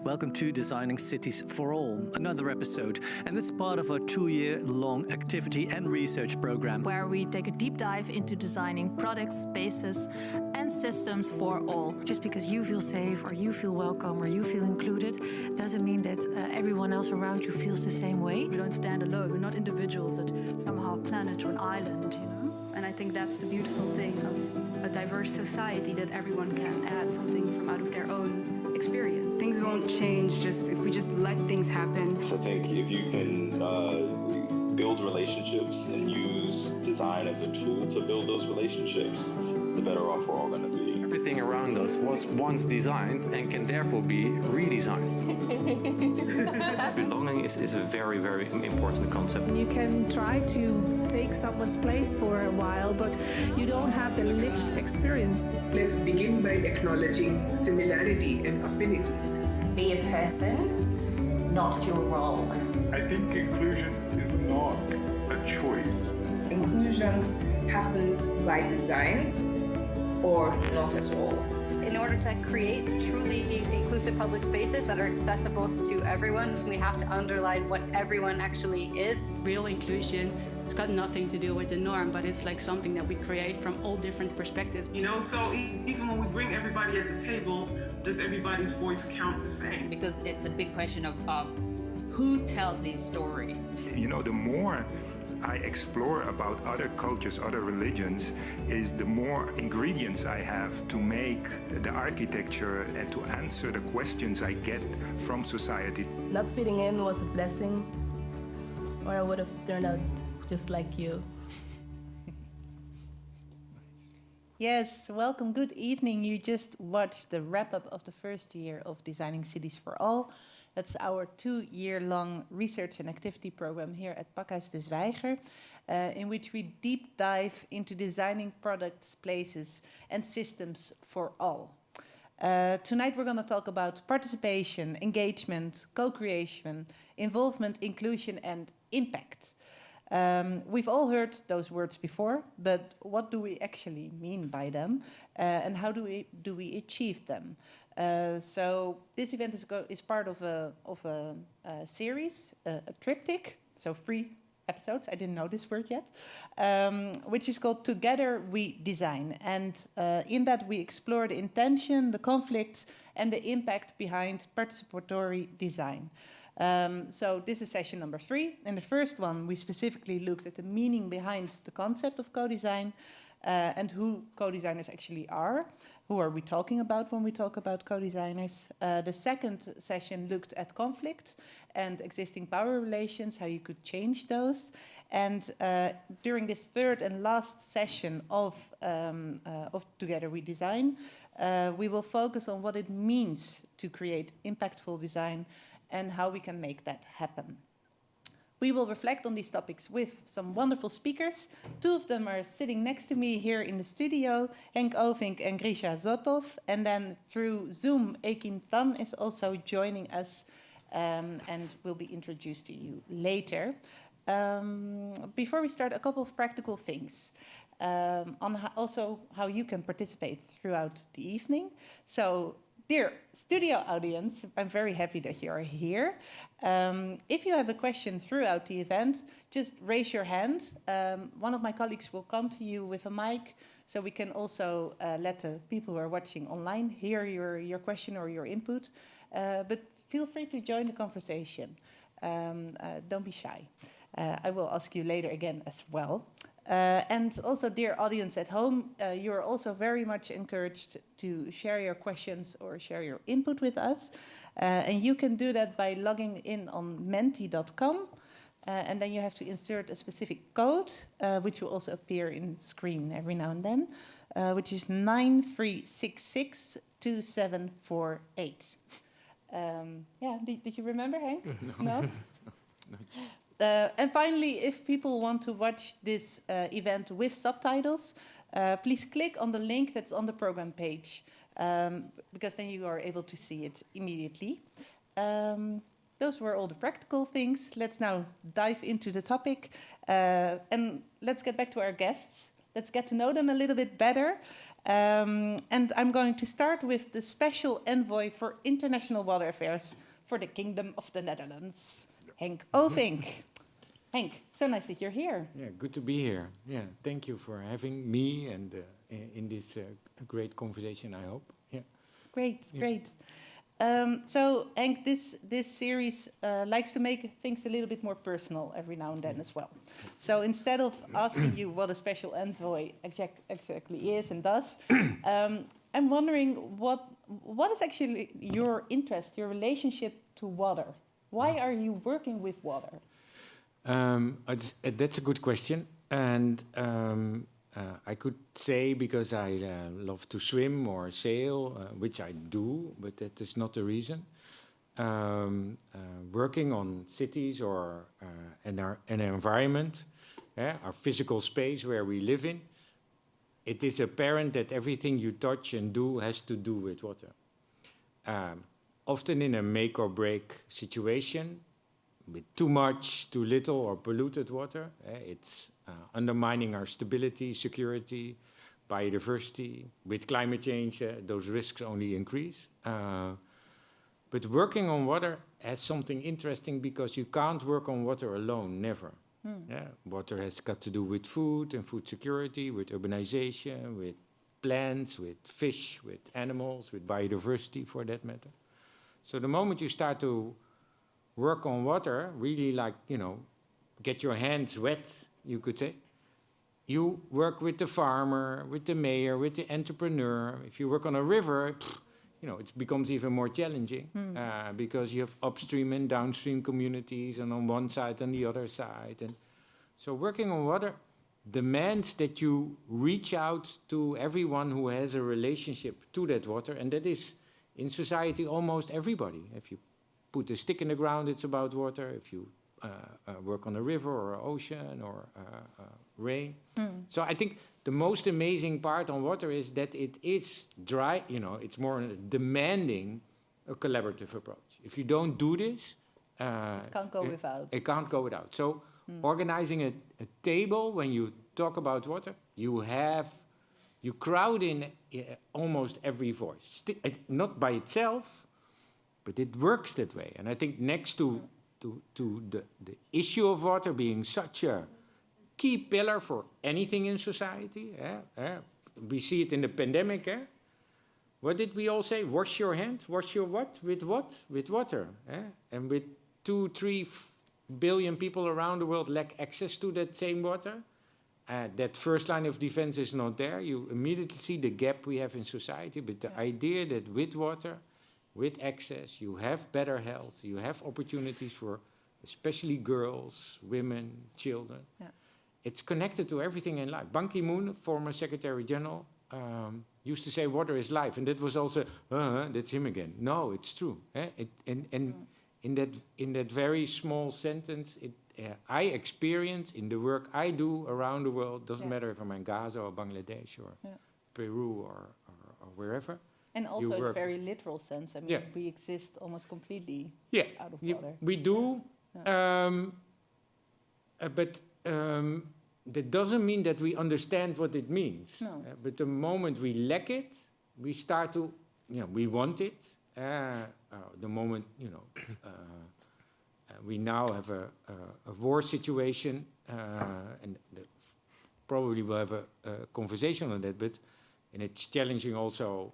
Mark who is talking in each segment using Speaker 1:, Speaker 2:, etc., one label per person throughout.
Speaker 1: Welcome to Designing Cities for All, another episode, and it's part of our 2-year-long activity and research program,
Speaker 2: where we take a deep dive into designing products, spaces, and systems for all. Just because you feel safe, or you feel welcome, or you feel included, doesn't mean that everyone else around you feels the same way.
Speaker 3: We don't stand alone. We're not individuals that somehow are a planet or an island, you know?
Speaker 4: And I think that's the beautiful thing of a diverse society, that everyone can add something from out of their own experience.
Speaker 5: Things won't change just if we just let things happen.
Speaker 6: I think if you can build relationships and use design as a tool to build those relationships, the better off we're all going to be.
Speaker 7: Everything around us was once designed and can therefore be redesigned.
Speaker 8: Belonging is a very, very important concept.
Speaker 9: You can try to take someone's place for a while, but you don't have the lived experience.
Speaker 10: Let's begin by acknowledging similarity and affinity.
Speaker 11: Be a person, not your role.
Speaker 12: I think inclusion is not a choice.
Speaker 13: Inclusion happens by design or not at all.
Speaker 14: In order to create truly inclusive public spaces that are accessible to everyone, we have to underline what everyone actually is.
Speaker 3: Real inclusion, it's got nothing to do with the norm, but it's like something that we create from all different perspectives.
Speaker 15: You know, so even when we bring everybody at the table, does everybody's voice count the same?
Speaker 16: Because it's a big question of who tells these stories.
Speaker 17: You know, the more I explore about other cultures, other religions, is the more ingredients I have to make the architecture and to answer the questions I get from society.
Speaker 18: Not fitting in was a blessing, or I would have turned out just like you.
Speaker 19: Yes, welcome, good evening. You just watched the wrap-up of the first year of Designing Cities for All. That's our 2-year-long research and activity program here at Pakhuis de Zwijger, in which we deep dive into designing products, places, and systems for all. Tonight we're going to talk about participation, engagement, co-creation, involvement, inclusion, and impact. We've all heard those words before, but what do we actually mean by them, and how do we achieve them? So this event is part of a series, a triptych, so 3 episodes. I didn't know this word yet, which is called Together We Design. And in that we explore the intention, the conflicts, and the impact behind participatory design. So this is session number 3. In the first one, we specifically looked at the meaning behind the concept of co-design and who co-designers actually are. Who are we talking about when we talk about co-designers? The second session looked at conflict and existing power relations, how you could change those. And during this third and last session of Together We Design, we will focus on what it means to create impactful design and how we can make that happen. We will reflect on these topics with some wonderful speakers. 2 of them are sitting next to me here in the studio, Henk Ovink and Grisha Sotov. And then through Zoom, Ekim is also joining us and will be introduced to you later. Before we start, a couple of practical things on also how you can participate throughout the evening. So, dear studio audience, I'm very happy that you are here. If you have a question throughout the event, just raise your hand. One of my colleagues will come to you with a mic, so we can also let the people who are watching online hear your question or your input. But feel free to join the conversation. Don't be shy. I will ask you later again as well. And also, dear audience at home, you are also very much encouraged to share your questions or share your input with us. And you can do that by logging in on menti.com. And then you have to insert a specific code, which will also appear in screen every now and then, which is 93662748. Did you remember, Henk? No? And finally, if people want to watch this event with subtitles, please click on the link that's on the program page, because then you are able to see it immediately. Those were all the practical things. Let's now dive into the topic, and let's get back to our guests. Let's get to know them a little bit better. And I'm going to start with the Special Envoy for International Water Affairs for the Kingdom of the Netherlands, Henk Ovink. Henk, so nice that you're here.
Speaker 20: Yeah, good to be here. Yeah, thank you for having me and in this great conversation, I hope. Yeah.
Speaker 19: Great, great. So, Henk, this series likes to make things a little bit more personal every now and then as well. So instead of asking you what a special envoy exactly is and does, I'm wondering what is actually your interest, your relationship to water? Why are you working with water?
Speaker 20: That's a good question. And I could say because I love to swim or sail, which I do, but that is not the reason. Working on cities or an environment, our physical space where we live in, it is apparent that everything you touch and do has to do with water. Often in a make or break situation, with too much, too little, or polluted water, it's undermining our stability, security, biodiversity. With climate change, those risks only increase. But working on water has something interesting because you can't work on water alone, never. Yeah, water has got to do with food and food security, with urbanization, with plants, with fish, with animals, with biodiversity for that matter. So the moment you start to work on water, really like, get your hands wet, you could say. You work with the farmer, with the mayor, with the entrepreneur. If you work on a river, it becomes even more challenging because you have upstream and downstream communities and on one side and the other side. And so working on water demands that you reach out to everyone who has a relationship to that water, and that is in society almost everybody. If you put a stick in the ground, it's about water. If you work on a river or an ocean or rain. So I think the most amazing part on water is that it is dry, it's more demanding a collaborative approach. If you don't do this,
Speaker 19: it can't go without.
Speaker 20: It can't go without. So organizing a table when you talk about water, you crowd in almost every voice. Not by itself, but it works that way. And I think next to the issue of water being such a key pillar for anything in society, we see it in the pandemic. What did we all say? Wash your hands. Wash your what? With what? With water. And with 2-3 billion people around the world lack access to that same water, that first line of defense is not there. You immediately see the gap we have in society. But the idea that with water, with access, you have better health, you have opportunities for especially girls, women, children. Yeah. It's connected to everything in life. Ban Ki-moon, former Secretary General, used to say water is life. And that was also, that's him again. No, it's true. In that very small sentence, I experience in the work I do around the world, doesn't matter if I'm in Gaza or Bangladesh or Peru or wherever.
Speaker 19: And also in a very literal sense. I mean, we exist almost completely out of water.
Speaker 20: We do, but that doesn't mean that we understand what it means.
Speaker 19: No.
Speaker 20: But the moment we lack it, we start to, we want it. The moment, we now have a war situation, and probably we'll have a conversation on that, and it's challenging also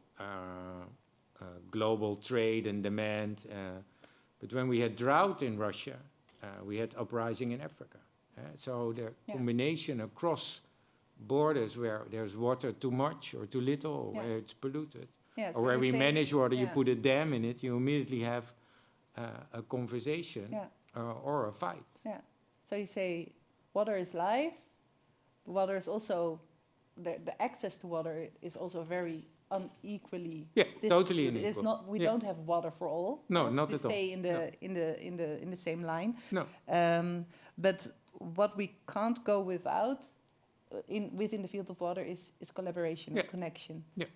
Speaker 20: global trade and demand. But when we had drought in Russia, we had uprising in Africa. So the combination across borders where there's water too much or too little, or where it's polluted, or where we manage water, you put a dam in it, you immediately have a conversation or a fight.
Speaker 19: Yeah. So you say water is life. Water is also the access to water is also very unequally.
Speaker 20: Yeah, totally unequal.
Speaker 19: It's not. We don't have water for all.
Speaker 20: No, not at all.
Speaker 19: Stay in the same line.
Speaker 20: No.
Speaker 19: But what we can't go without within the field of water is collaboration and connection.
Speaker 20: Yeah.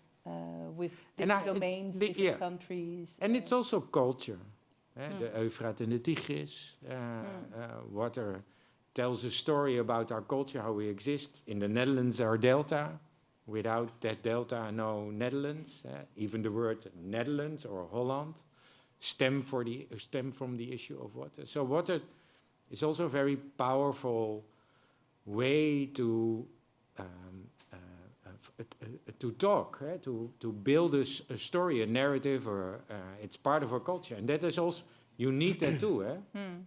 Speaker 19: With different domains, different countries.
Speaker 20: And it's also culture. The Euphrates and the Tigris. Water tells a story about our culture, how we exist. In the Netherlands, our delta, Without that delta, no Netherlands. Even the word Netherlands or Holland stem from the issue of water. So water is also a very powerful way to talk, to build a story, a narrative, or it's part of our culture, and that is also you need that too.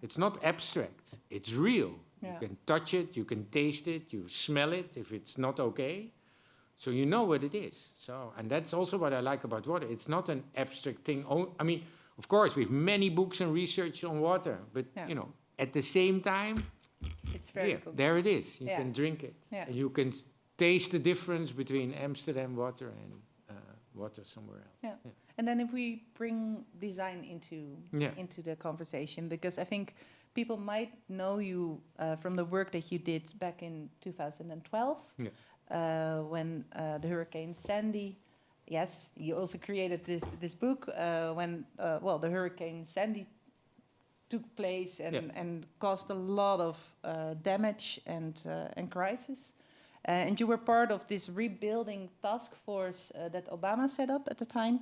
Speaker 20: It's not abstract; it's real. Yeah. You can touch it, you can taste it, you smell it. If it's not okay, so you know what it is. So, and that's also what I like about water. It's not an abstract thing. I mean, of course, we have many books and research on water, but you know, at the same time,
Speaker 19: it's very cool.
Speaker 20: There it is. You can drink it.
Speaker 19: Yeah.
Speaker 20: And you can taste the difference between Amsterdam water and water somewhere else.
Speaker 19: Yeah. And then if we bring design into the conversation, because I think people might know you from the work that you did back in 2012, when the Hurricane Sandy. Yes, you also created this book when the Hurricane Sandy took place and caused a lot of damage and crisis. And you were part of this rebuilding task force that Obama set up at the time.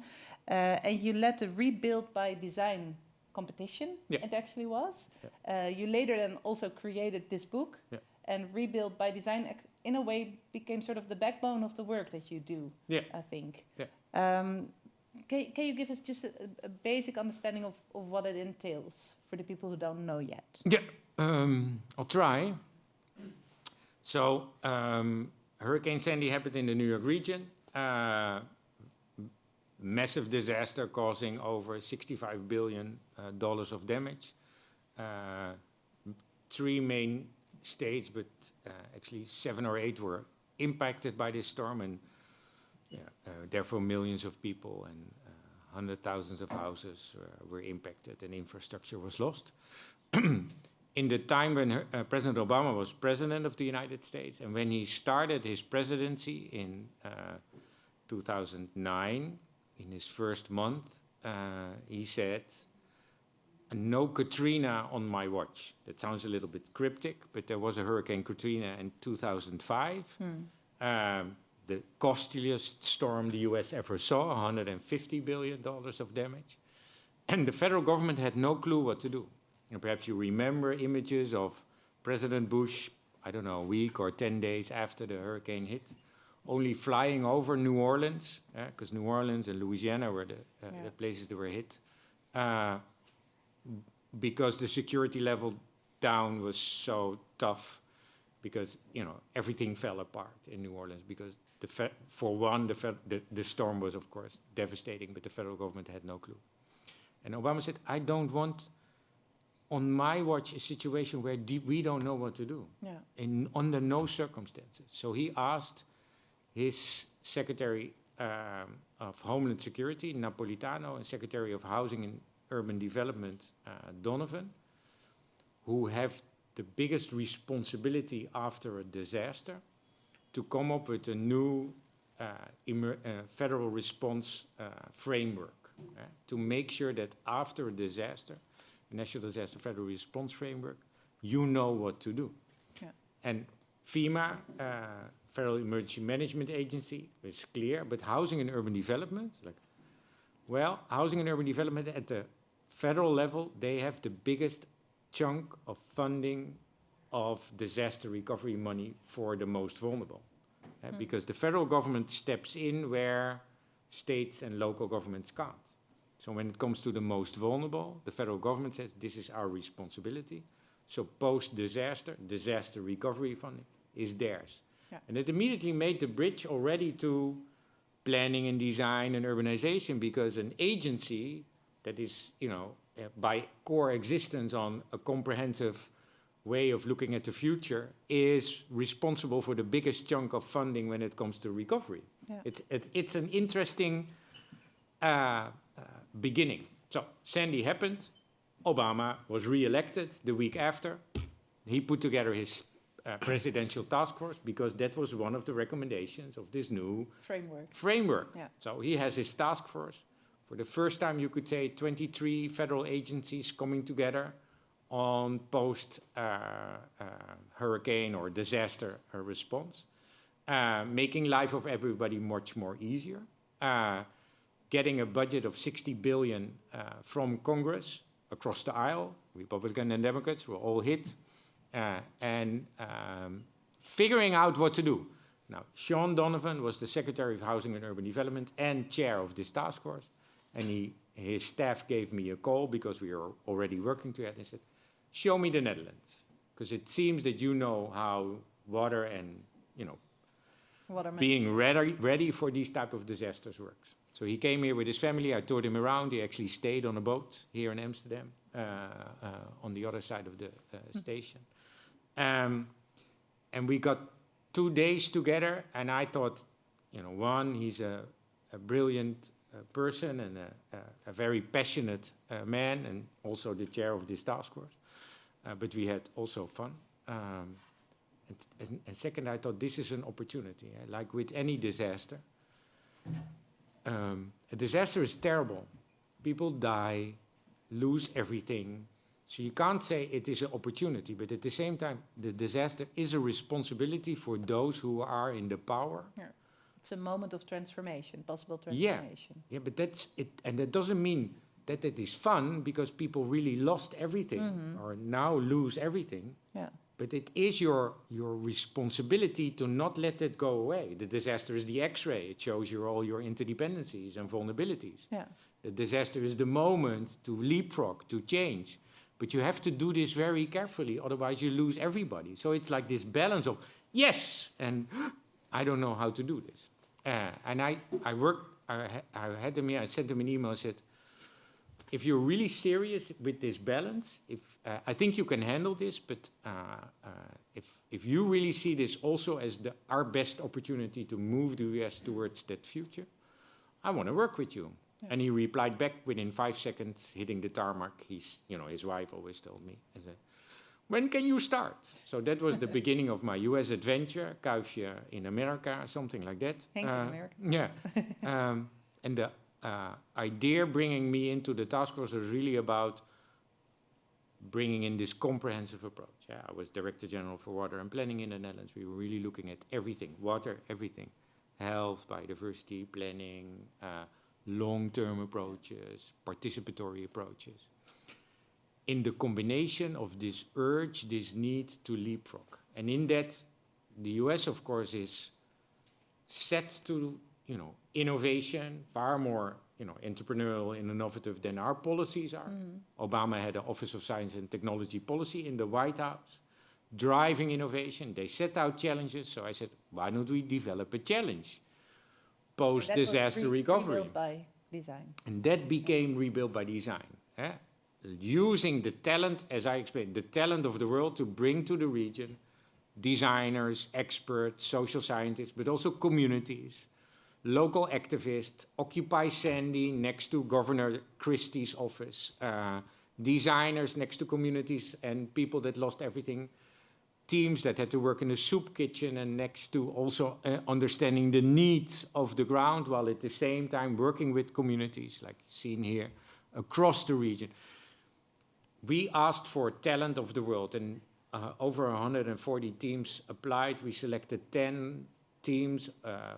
Speaker 19: And you led the Rebuild by Design competition, it actually was. You later then also created this book. And Rebuild by Design, in a way, became sort of the backbone of the work that you do, I think. Can you give us just a basic understanding of what it entails for the people who don't know yet?
Speaker 20: Yeah, I'll try. So, Hurricane Sandy happened in the New York region. Massive disaster causing over $65 billion of damage. 3 main states, but actually 7 or 8 were impacted by this storm, and therefore millions of people and hundreds of thousands of houses were impacted and infrastructure was lost. In the time when President Obama was president of the United States, and when he started his presidency in 2009, in his first month, he said, "No Katrina on my watch." That sounds a little bit cryptic, but there was a Hurricane Katrina in 2005. The costliest storm the US ever saw, $150 billion of damage. And the federal government had no clue what to do. And perhaps you remember images of President Bush, I don't know, a week or 10 days after the hurricane hit, only flying over New Orleans, because New Orleans and Louisiana were the places that were hit, because the security level down was so tough, because everything fell apart in New Orleans, because the storm was of course devastating, but the federal government had no clue. And Obama said, "I don't want on my watch a situation where we don't know what to do, under no circumstances." So he asked his Secretary of Homeland Security, Napolitano, and Secretary of Housing and Urban Development, Donovan, who have the biggest responsibility after a disaster, to come up with a new federal response framework, to make sure that after a disaster, National Disaster Federal Response Framework, you know what to do. And FEMA, Federal Emergency Management Agency, is clear, but housing and urban development, housing and urban development at the federal level, they have the biggest chunk of funding of disaster recovery money for the most vulnerable. Because the federal government steps in where states and local governments can't. So when it comes to the most vulnerable, the federal government says this is our responsibility. So post-disaster, disaster recovery funding is theirs. And it immediately made the bridge already to planning and design and urbanization, because an agency that is, by core existence on a comprehensive way of looking at the future is responsible for the biggest chunk of funding when it comes to recovery. It's an interesting beginning. So Sandy happened. Obama was re-elected the week after. He put together his presidential task force, because that was one of the recommendations of this new framework. So he has his task force. For the first time, you could say 23 federal agencies coming together on post-hurricane or disaster response. making life of everybody much more easier, getting a budget of 60 billion from Congress across the aisle. Republicans and Democrats were all hit, and figuring out what to do. Now, Sean Donovan was the Secretary of Housing and Urban Development and chair of this task force, and his staff gave me a call because we were already working together and said, show me the Netherlands, because it seems that you know how water and, being ready for these type of disasters works. So he came here with his family. I toured him around. He actually stayed on a boat here in Amsterdam, on the other side of the station. And we got 2 days together, and I thought, one, he's a brilliant person and a very passionate man, and also the chair of this task force. But we had also fun. And second, I thought this is an opportunity. Like with any disaster, a disaster is terrible. People die, lose everything. So you can't say it is an opportunity, but at the same time, the disaster is a responsibility for those who are in the power.
Speaker 19: Yeah. It's a moment of transformation, possible transformation.
Speaker 20: Yeah, but that's it. And that doesn't mean that it is fun because people really lost everything or now lose everything.
Speaker 19: Yeah.
Speaker 20: But it is your responsibility to not let it go away. The disaster is the X-ray. It shows you all your interdependencies and vulnerabilities.
Speaker 19: Yeah.
Speaker 20: The disaster is the moment to leapfrog, to change. But you have to do this very carefully, otherwise you lose everybody. So it's like this balance of, yes, and I don't know how to do this. And I had him here, I sent him an email, I said, if you're really serious with this balance, I think you can handle this, but if you really see this also as our best opportunity to move the US towards that future, I want to work with you. Yeah. And he replied back within 5 seconds, hitting the tarmac. His wife always told me, when can you start? So that was the beginning of my US adventure, Kuifje in America, something like that.
Speaker 19: Henk in America.
Speaker 20: Yeah. And the idea bringing me into the task force was really about bringing in this comprehensive approach. Yeah, I was Director General for Water and Planning in the Netherlands. We were really looking at everything, water, everything, health, biodiversity, planning, long-term approaches, participatory approaches. In the combination of this urge, this need to leapfrog. And in that, the US, of course, is set to, innovation, far more, entrepreneurial and innovative than our policies are. Obama had an Office of Science and Technology Policy in the White House, driving innovation. They set out challenges. So I said, why don't we develop a challenge? Post-disaster recovery.
Speaker 19: Rebuilt by design.
Speaker 20: And that became Rebuilt by Design. Using the talent, as I explained, the talent of the world to bring to the region designers, experts, social scientists, but also communities, local activists, Occupy Sandy next to Governor Christie's office, designers next to communities and people that lost everything, teams that had to work in a soup kitchen and next to also understanding the needs of the ground while at the same time working with communities like seen here across the region. We asked for talent of the world and over 140 teams applied. We selected 10 teams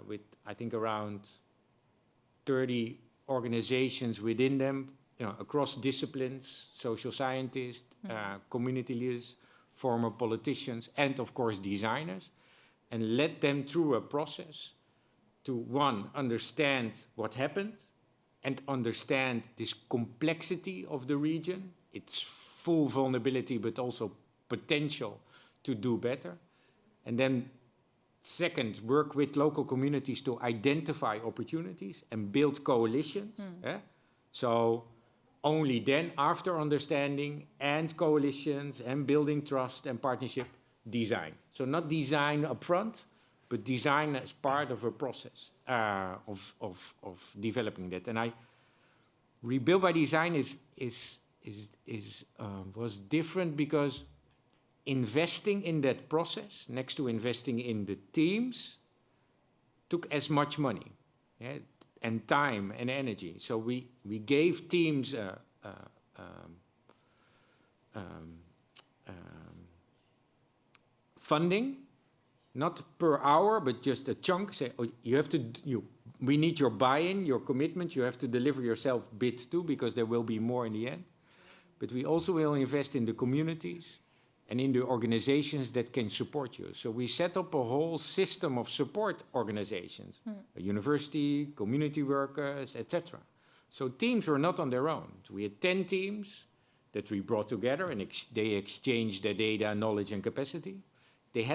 Speaker 20: with I think around 30 organizations within them, across disciplines, social scientists, community leaders, former politicians, and of course designers, and led them through a process to, one, understand what happened and understand this complexity of the region, its full vulnerability, but also potential to do better. And then, second, work with local communities to identify opportunities and build coalitions. So only then, after understanding and coalitions and building trust and partnership, design. So not design upfront, but design as part of a process of developing that. And Rebuilt by Design was different because investing in that process, next to investing in the teams, took as much money and time and energy. So we gave teams funding, not per hour, but just a chunk. Say, oh, we need your buy-in, your commitment. You have to deliver yourself bit too, because there will be more in the end. But we also will invest in the communities and in the organizations that can support you. So we set up a whole system of support organizations, a university, community workers, etc. So teams were not on their own. We had 10 teams that we brought together, and they exchanged their data, knowledge, and capacity. They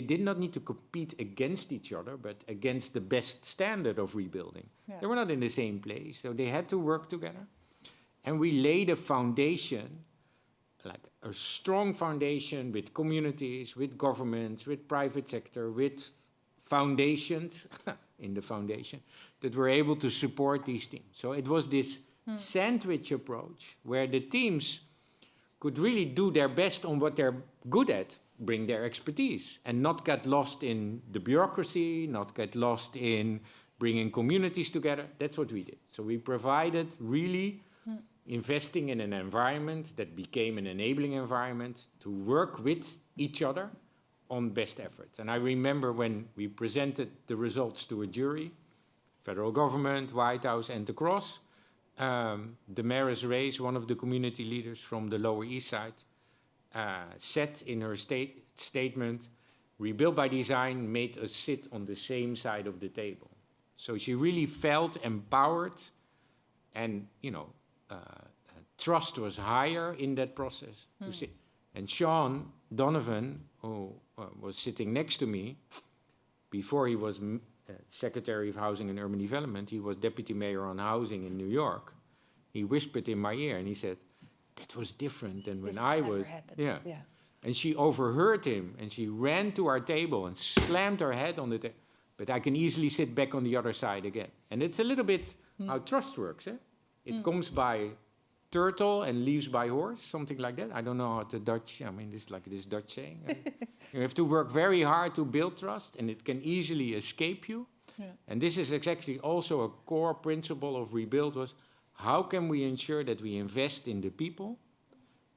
Speaker 20: did not need to compete against each other, but against the best standard of rebuilding. Yeah. They were not in the same place, so they had to work together. And we laid a foundation, like a strong foundation with communities, with governments, with private sector, with foundations in the foundation that were able to support these teams. So it was this sandwich approach where the teams could really do their best on what they're good at, bring their expertise, and not get lost in the bureaucracy, not get lost in bringing communities together. That's what we did. So we provided really investing in an environment that became an enabling environment to work with each other on best efforts. And I remember when we presented the results to a jury, federal government, White House, and the Cross, the Mayoress Reyes, one of the community leaders from the Lower East Side, said in her statement, Rebuild by Design made us sit on the same side of the table. So she really felt empowered, and trust was higher in that process. To sit. And Sean Donovan, who was sitting next to me, before he was Secretary of Housing and Urban Development, he was Deputy Mayor on Housing in New York. He whispered in my ear and he said, that was different than when I was. Yeah. And she overheard him and she ran to our table and slammed her head on the table. But I can easily sit back on the other side again. And it's a little bit how trust works. It comes by turtle and leaves by horse, something like that. I don't know how the Dutch, this like this Dutch saying. You have to work very hard to build trust, and it can easily escape you. Yeah. And this is exactly also a core principle of Rebuild was, how can we ensure that we invest in the people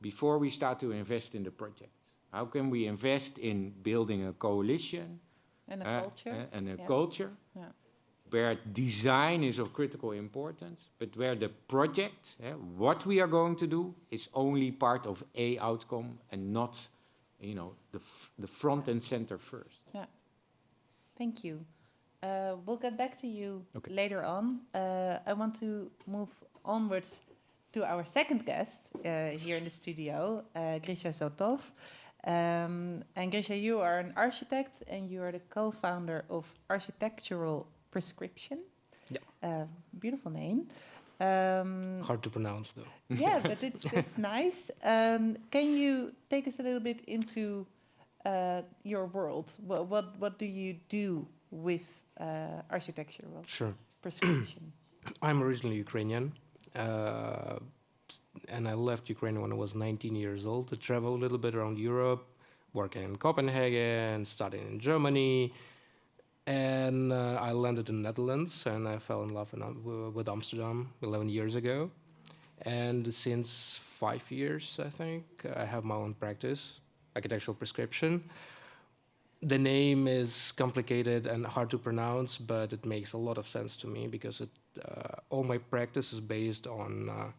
Speaker 20: before we start to invest in the projects? How can we invest in building a coalition
Speaker 19: and a culture,
Speaker 20: culture where design is of critical importance, but where the project, what we are going to do, is only part of a outcome and not, the front and center first.
Speaker 19: Yeah. Thank you. We'll get back to you later on. I want to move onwards to our second guest here in the studio, Grisha Sotov. And Grisha, you are an architect and you are the co-founder of Architectural Prescription. Yeah. Beautiful name.
Speaker 21: Hard to pronounce, though.
Speaker 19: Yeah, but it's nice. Can you take us a little bit into your world? What do you do with architectural prescription?
Speaker 21: I'm originally Ukrainian, and I left Ukraine when I was 19 years old to travel a little bit around Europe, working in Copenhagen, studying in Germany. And I landed in the Netherlands, and I fell in love with Amsterdam 11 years ago. And since 5 years, I think, I have my own practice, Architectural Prescription. The name is complicated and hard to pronounce, but it makes a lot of sense to me because all my practice is based on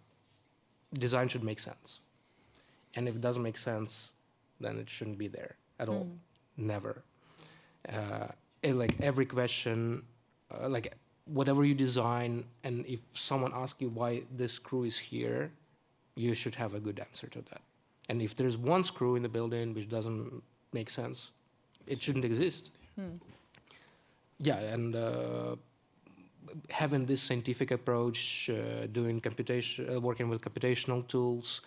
Speaker 21: design should make sense. And if it doesn't make sense, then it shouldn't be there at all. Never. Like every question, like whatever you design, and if someone asks you why this screw is here, you should have a good answer to that. And if there's one screw in the building which doesn't make sense, it shouldn't exist. Yeah, and having this scientific approach, doing computation, working with computational tools,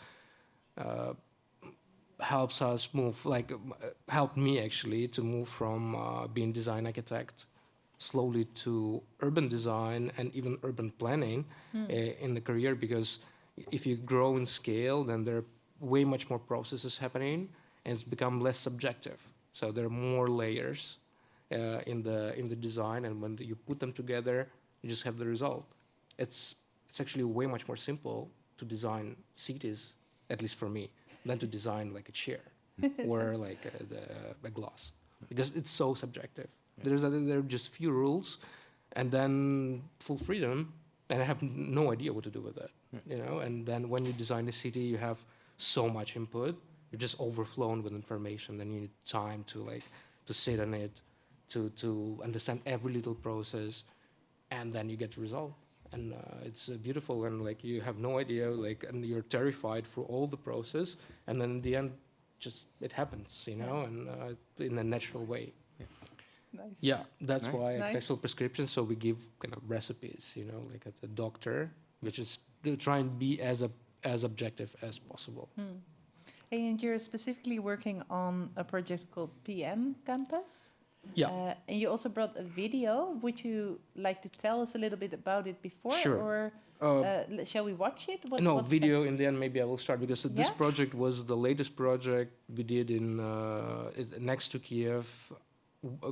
Speaker 21: helps us move, helped me actually to move from being design architect slowly to urban design and even urban planning in the career, because if you grow in scale, then there are way much more processes happening and it's become less subjective. So there are more layers in the design, and when you put them together, you just have the result. It's actually way much more simple to design cities, at least for me, than to design like a chair or like a glass. because it's so subjective. There are just few rules, and then full freedom, and I have no idea what to do with that. You know, and then when you design a city, you have so much input. You're just overflown with information. Then you need time to sit on it, to understand every little process, and then you get the result. And it's beautiful, and like you have no idea, like, and you're terrified for all the process, and then in the end, just it happens, you know, and in a natural way.
Speaker 19: Nice.
Speaker 21: Yeah, that's
Speaker 19: Nice.
Speaker 21: why
Speaker 19: Nice.
Speaker 21: actual prescriptions. So we give kind of recipes, you know, like at the doctor, which is to try and be as objective as possible.
Speaker 19: Hey, and you're specifically working on a project called PM Campus.
Speaker 21: Yeah.
Speaker 19: And you also brought a video. Would you like to tell us a little bit about it before?
Speaker 21: Sure.
Speaker 19: Or shall we watch it?
Speaker 21: No,
Speaker 19: what's
Speaker 21: video
Speaker 19: best?
Speaker 21: in the end. Maybe I will start because this
Speaker 19: Yeah?
Speaker 21: project was the latest project we did in next to Kiev.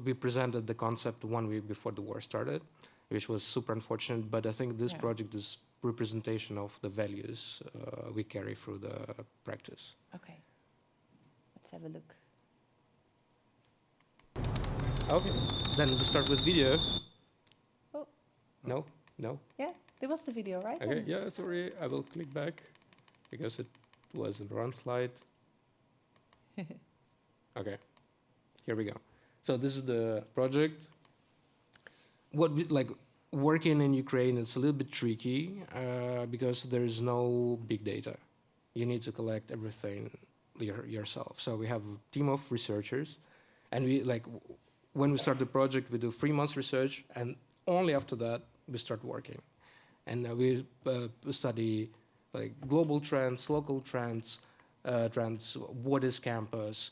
Speaker 21: We presented the concept 1 week before the war started, which was super unfortunate. But I think this project is representation of the values we carry through the practice.
Speaker 19: Okay. Let's have a look.
Speaker 21: Okay, then we start with video.
Speaker 19: Oh.
Speaker 21: No, no.
Speaker 19: Yeah, there was the video, right?
Speaker 21: Okay, yeah, sorry, I will click back because it was a run slide. Okay, here we go. So this is the project. What we, like working in Ukraine, it's a little bit tricky because there is no big data. You need to collect everything yourself. So we have a team of researchers, and we like when we start the project, we do 3 months research, and only after that we start working, and we study like global trends, local trends, what is campus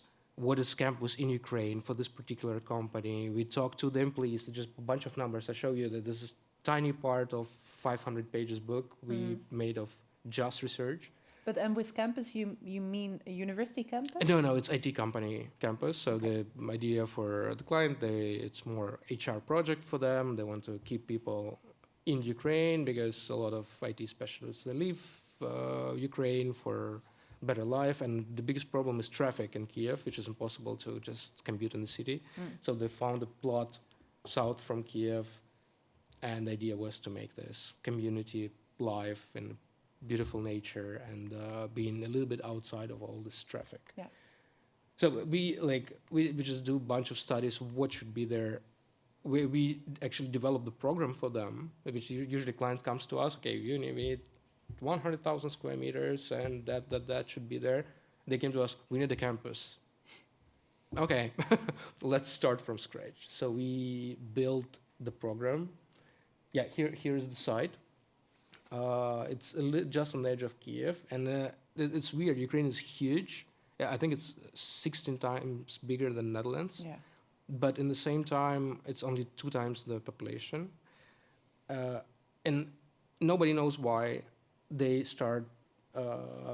Speaker 21: in Ukraine for this particular company. We talk to the employees, just a bunch of numbers. I show you that this is tiny part of 500 pages book we made of just research.
Speaker 19: But with campus, you mean a university campus?
Speaker 21: No, it's IT company campus. So the idea for the client, it's more HR project for them. They want to keep people in Ukraine because a lot of IT specialists, they leave Ukraine for better life, and the biggest problem is traffic in Kiev, which is impossible to just commute in the city. So they found a plot south from Kiev, and the idea was to make this community life in beautiful nature and being a little bit outside of all this traffic.
Speaker 19: Yeah.
Speaker 21: So we just do a bunch of studies. What should be there? We actually develop the program for them, which usually client comes to us. Okay, we need 100,000 square meters, and that should be there. They came to us. We need a campus. Okay, let's start from scratch. So we built the program. Yeah, here is the site. It's just on the edge of Kiev, and it's weird. Ukraine is huge. Yeah, I think it's 16 times bigger than Netherlands.
Speaker 19: Yeah.
Speaker 21: But in the same time, it's only 2 times the population. And nobody knows why they start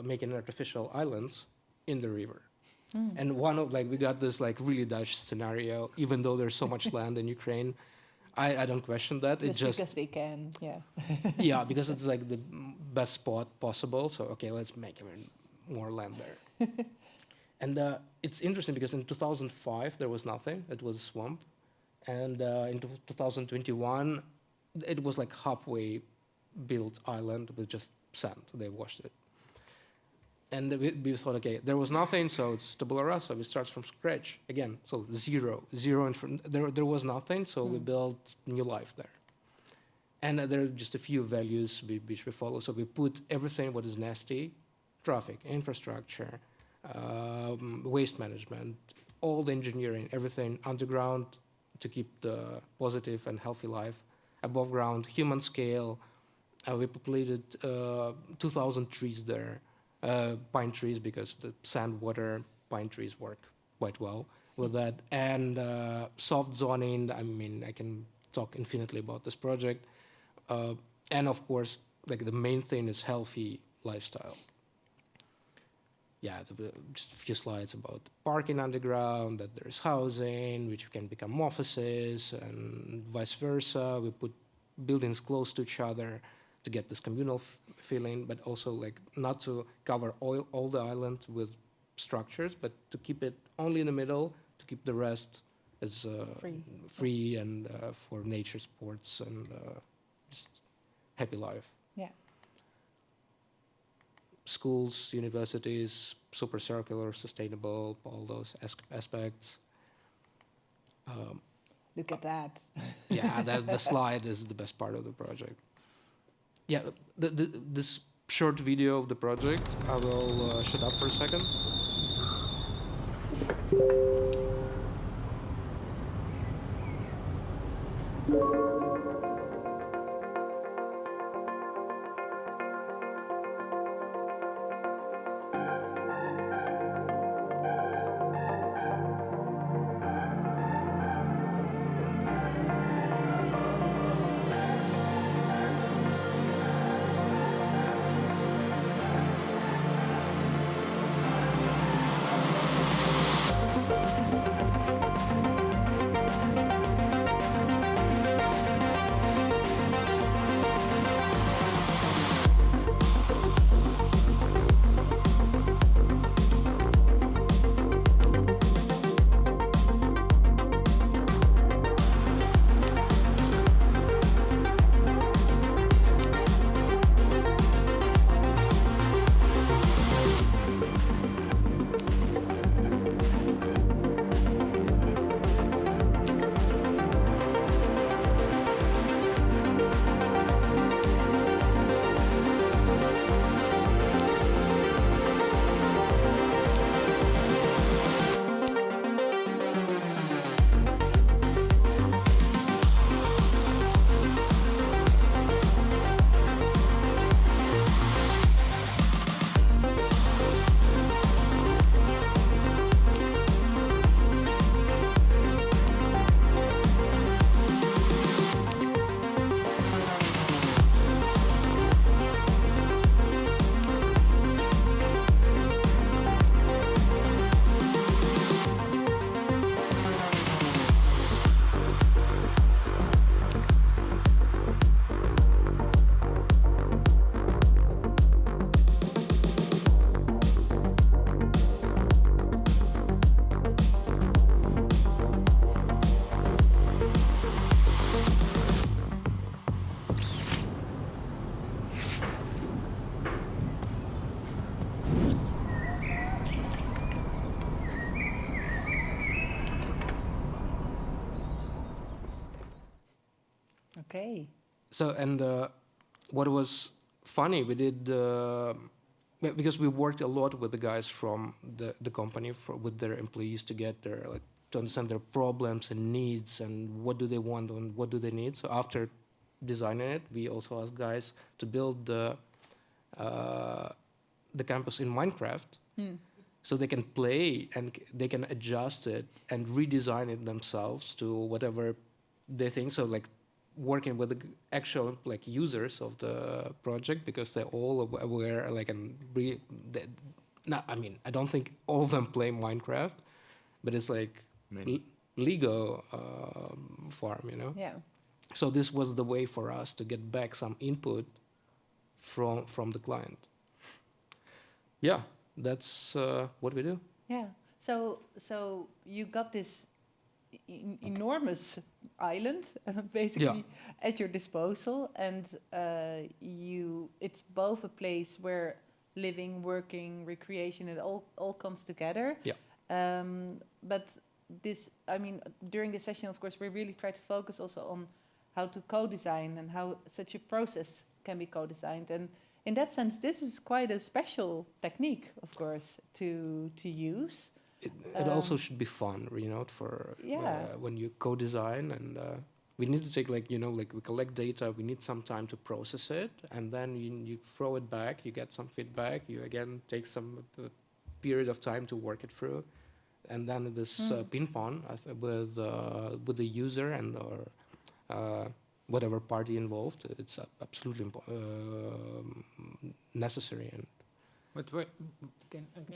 Speaker 21: making artificial islands in the river. And we got this really Dutch scenario, even though there's so much land in Ukraine. I don't question that.
Speaker 19: Just because they can, yeah.
Speaker 21: Yeah, because it's like the best spot possible. So, okay, let's make even more land there. And it's interesting because in 2005, there was nothing. It was a swamp. And in 2021, it was like halfway built island with just sand. They washed it. And we thought, okay, there was nothing, so it's tabula rasa. We start from scratch again. So zero. There was nothing, so we built new life there. And there are just a few values which we follow. So we put everything what is nasty, traffic, infrastructure, waste management, all the engineering, everything underground to keep the positive and healthy life. Above ground, human scale. We populated 2,000 trees there. Pine trees, because the sand, water, pine trees work quite well with that. And soft zoning, I mean, I can talk infinitely about this project. And of course, the main thing is healthy lifestyle. Yeah, just a few slides about parking underground, that there's housing, which can become offices, and vice versa. We put buildings close to each other to get this communal feeling, but also not to cover all the island with structures, but to keep it only in the middle, to keep the rest It's free and for nature sports and just happy life.
Speaker 19: Yeah.
Speaker 21: Schools, universities, super circular, sustainable, all those aspects.
Speaker 19: Look at that.
Speaker 21: Yeah, the slide is the best part of the project. Yeah, this short video of the project, I will shut up for a second.
Speaker 19: Okay.
Speaker 21: So, and what was funny, we did, because we worked a lot with the guys from the company, with their employees to get their, like, to understand their problems and needs and what do they want and what do they need. So after designing it, we also asked guys to build the campus in Minecraft. So they can play and they can adjust it and redesign it themselves to whatever they think. So, like, working with the actual, like, users of the project, because they're all aware, like, and I mean, I don't think all of them play Minecraft, but it's like Lego farm, you know?
Speaker 19: Yeah.
Speaker 21: So this was the way for us to get back some input from the client. Yeah, that's what we do.
Speaker 19: Yeah. So you got this enormous island basically at your disposal, and it's both a place where living, working, recreation, it all comes together.
Speaker 21: Yeah.
Speaker 19: But this, I mean, during the session, of course, we really try to focus also on how to co-design and how such a process can be co-designed. And in that sense, this is quite a special technique, of course, to use.
Speaker 21: It also should be fun, you know, for when you co-design, and we need to take, like, you know, like, we collect data, we need some time to process it, and then you throw it back, you get some feedback, you again take some period of time to work it through, and then this ping pong with the user and or whatever party involved, it's absolutely necessary. And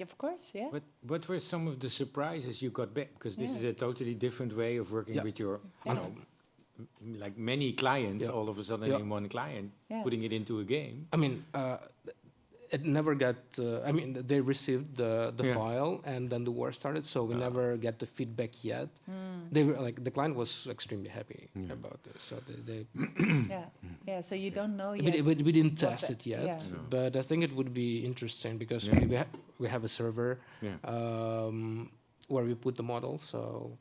Speaker 19: of course, yeah.
Speaker 20: What were some of the surprises you got back? Because this is a totally different way of working with your, like, many clients all of a sudden in one client, putting it into a game.
Speaker 21: I mean, it never got. I mean, they received the file, and then the war started, so we never get the feedback yet. They were like, the client was extremely happy about this, so they
Speaker 19: So you don't know yet.
Speaker 21: We didn't test it yet, but I think it would be interesting because we have a server where we put the model. So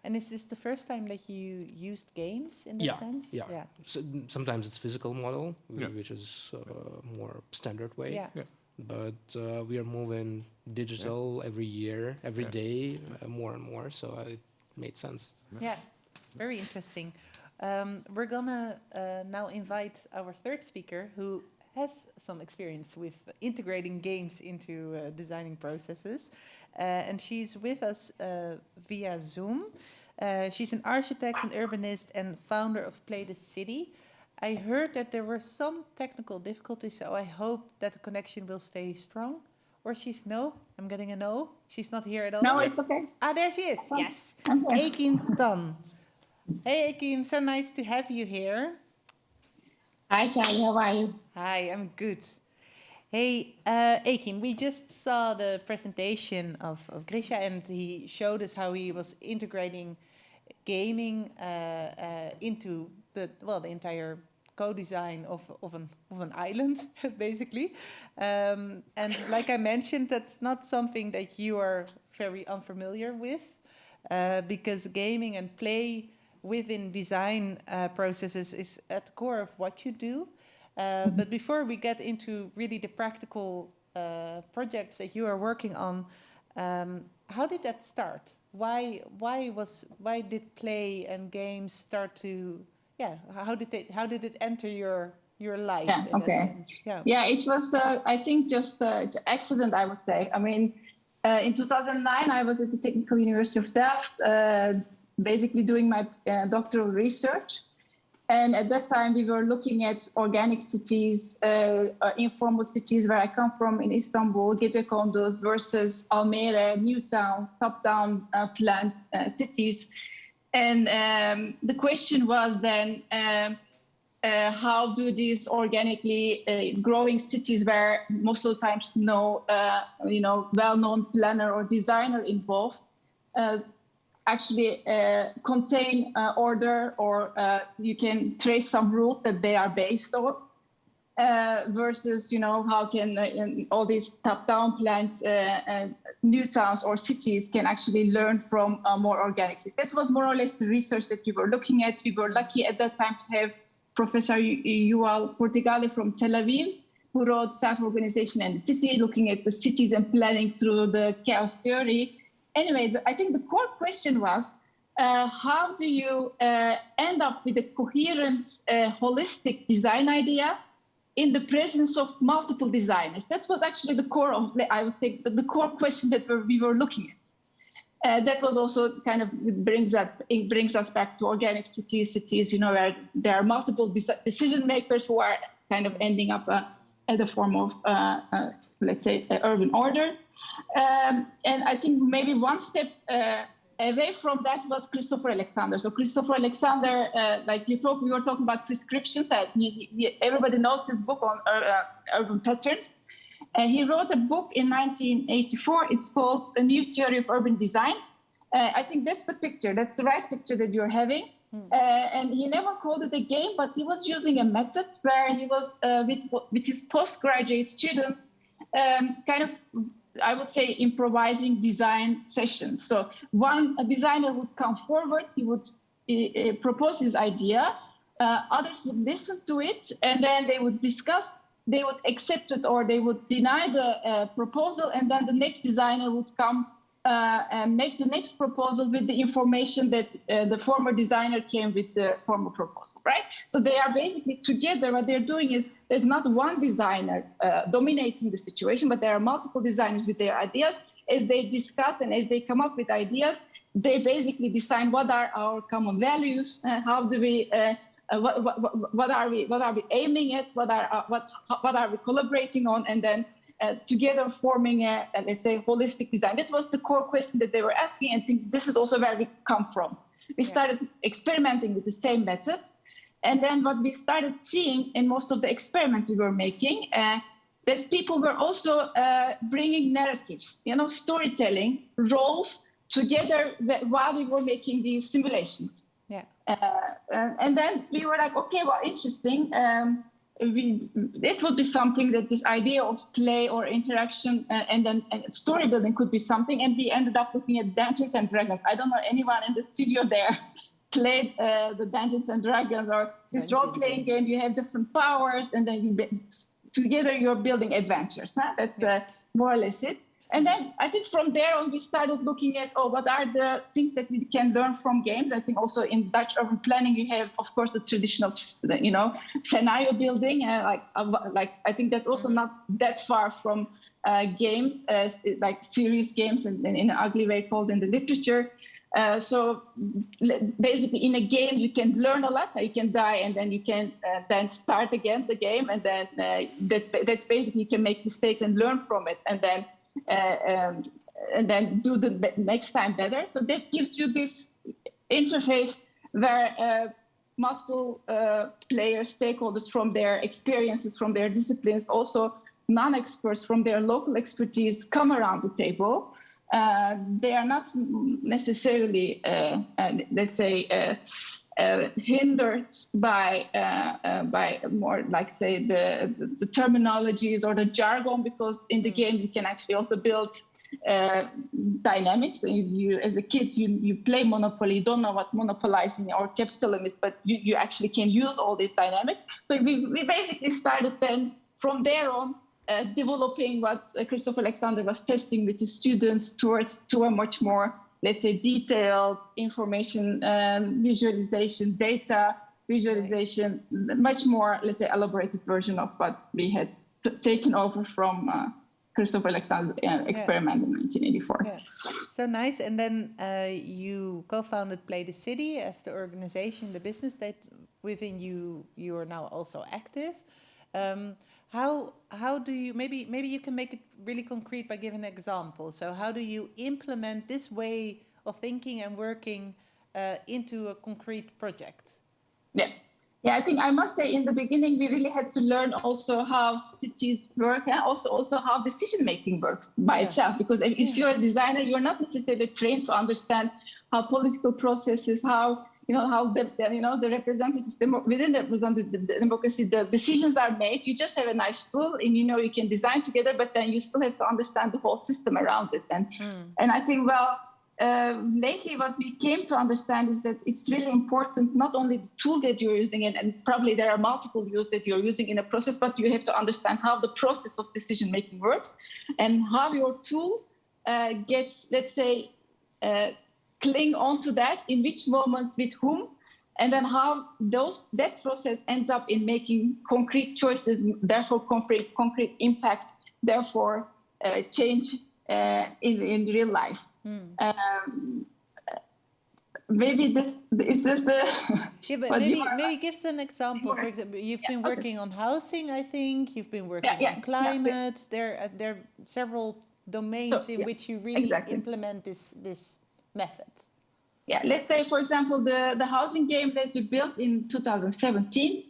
Speaker 19: And is this the first time that you used games in that sense?
Speaker 21: Yeah. So sometimes it's physical model, which is more standard way. But we are moving digital every year, every day, more and more. So it made sense.
Speaker 19: Yeah, very interesting. We're gonna now invite our third speaker, who has some experience with integrating games into designing processes. And she's with us via Zoom. She's an architect, an urbanist, and founder of Play the City. I heard that there were some technical difficulties, so I hope that the connection will stay strong. Or she's no, I'm getting a no. She's not here at all.
Speaker 1: No, it's okay.
Speaker 19: Ah, there she is. Yes.
Speaker 1: Okay.
Speaker 19: Ekim Dan. Hey, Ekim, so nice to have you here.
Speaker 1: Hi, Charlie, how are you?
Speaker 19: Hi, I'm good. Hey, Ekim, we just saw the presentation of Grisha, and he showed us how he was integrating gaming into the entire co-design of an island, basically. And like I mentioned, that's not something that you are very unfamiliar with, because gaming and play within design processes is at the core of what you do. But before we get into really the practical projects that you are working on, how did that start? Why did play and games start to? How did it enter your life?
Speaker 1: Yeah. Okay. Yeah. It was I think just accident, I would say. I mean, in 2009 I was at the Technical University of Delft, basically doing my doctoral research. And at that time, we were looking at organic cities, informal cities where I come from in Istanbul, gecekondos versus Almere, new towns, top-down planned cities. And the question was then, how do these organically growing cities where most of the times no, well-known planner or designer involved, actually contain order, or you can trace some rules that they are based on, versus, how can all these top-down plans, new towns or cities can actually learn from more organic cities. That was more or less the research that we were looking at. We were lucky at that time to have Professor Yuval Portugali from Tel Aviv, who wrote Self-Organization and the City, looking at the cities and planning through the chaos theory. Anyway, I think the core question was, how do you end up with a coherent, holistic design idea in the presence of multiple designers? That was actually the core of, I would say, the core question that we were looking at. That was also kind of brings us back to organic cities, where there are multiple decision makers who are kind of ending up at the form of, let's say, urban order. And I think maybe one step away from that was Christopher Alexander. So Christopher Alexander, we were talking about prescriptions. Everybody knows this book on urban patterns. He wrote a book in 1984. It's called A New Theory of Urban Design. I think that's the picture. That's the right picture that you're having. And he never called it a game, but he was using a method where he was with his postgraduate students, kind of, I would say, improvising design sessions. So a designer would come forward, he would propose his idea, others would listen to it, and then they would discuss, they would accept it or they would deny the proposal, and then the next designer would come and make the next proposal with the information that the former designer came with the former proposal, right? So they are basically together. What they're doing is there's not one designer dominating the situation, but there are multiple designers with their ideas. As they discuss and as they come up with ideas, they basically decide what are our common values, how do we, what are we aiming at, what are we collaborating on, and then together forming a, let's say, holistic design. That was the core question that they were asking, and I think this is also where we come from. We started experimenting with the same methods, and then what we started seeing in most of the experiments we were making, that people were also bringing narratives, storytelling, roles together while we were making these simulations.
Speaker 19: Yeah.
Speaker 1: And then we were like, okay, well, interesting. It would be something that this idea of play or interaction and then story building could be something. And we ended up looking at Dungeons and Dragons. I don't know anyone in the studio there played the Dungeons and Dragons or this role-playing game. You have different powers, and then together you're building adventures. Huh? That's more or less it. And then I think from there on, we started looking at, what are the things that we can learn from games? I think also in Dutch urban planning, you have, of course, the traditional, scenario building. Like I think that's also not that far from games, like serious games in an ugly way called in the literature. So basically in a game, you can learn a lot. You can die and then you can then start again the game. And then that basically you can make mistakes and learn from it. And then do the next time better. So that gives you this interface where multiple players, stakeholders from their experiences, from their disciplines, also non-experts from their local expertise come around the table. They are not necessarily, let's say, hindered by more like say the terminologies or the jargon, because in the game you can actually also build dynamics. You as a kid you play Monopoly, you don't know what monopolizing or capitalism is, but you actually can use all these dynamics. So we basically started then from there on developing what Christoph Alexander was testing with his students to a much more, let's say, detailed information visualization, data visualization, much more, let's say, elaborated version of what we had taken over from Christopher Alexander's experiment in 1984.
Speaker 19: Yeah. So nice. And then you co-founded Play the City as the organization, the business that within you are now also active. How do you, maybe you can make it really concrete by giving an example. So how do you implement this way of thinking and working into a concrete project?
Speaker 1: Yeah, I think I must say in the beginning, we really had to learn also how cities work and also how decision-making works by itself. Because if you're a designer, you're not necessarily trained to understand how political processes, how the representative within the representative democracy, the decisions are made. You just have a nice tool, and you can design together, but then you still have to understand the whole system around it. And I think lately what we came to understand is that it's really important not only the tool that you're using, and probably there are multiple tools that you're using in a process, but you have to understand how the process of decision making works and how your tool gets, let's say, cling on to that, in which moments, with whom, and then how that process ends up in making concrete choices, therefore concrete impact, therefore change in real life. Maybe this is the...
Speaker 19: Yeah, but maybe give us an example. For example, you've been working on housing, I think. You've been working on climate. There are several domains in which you really implement this method.
Speaker 1: Yeah, let's say, for example, the housing game that we built in 2017.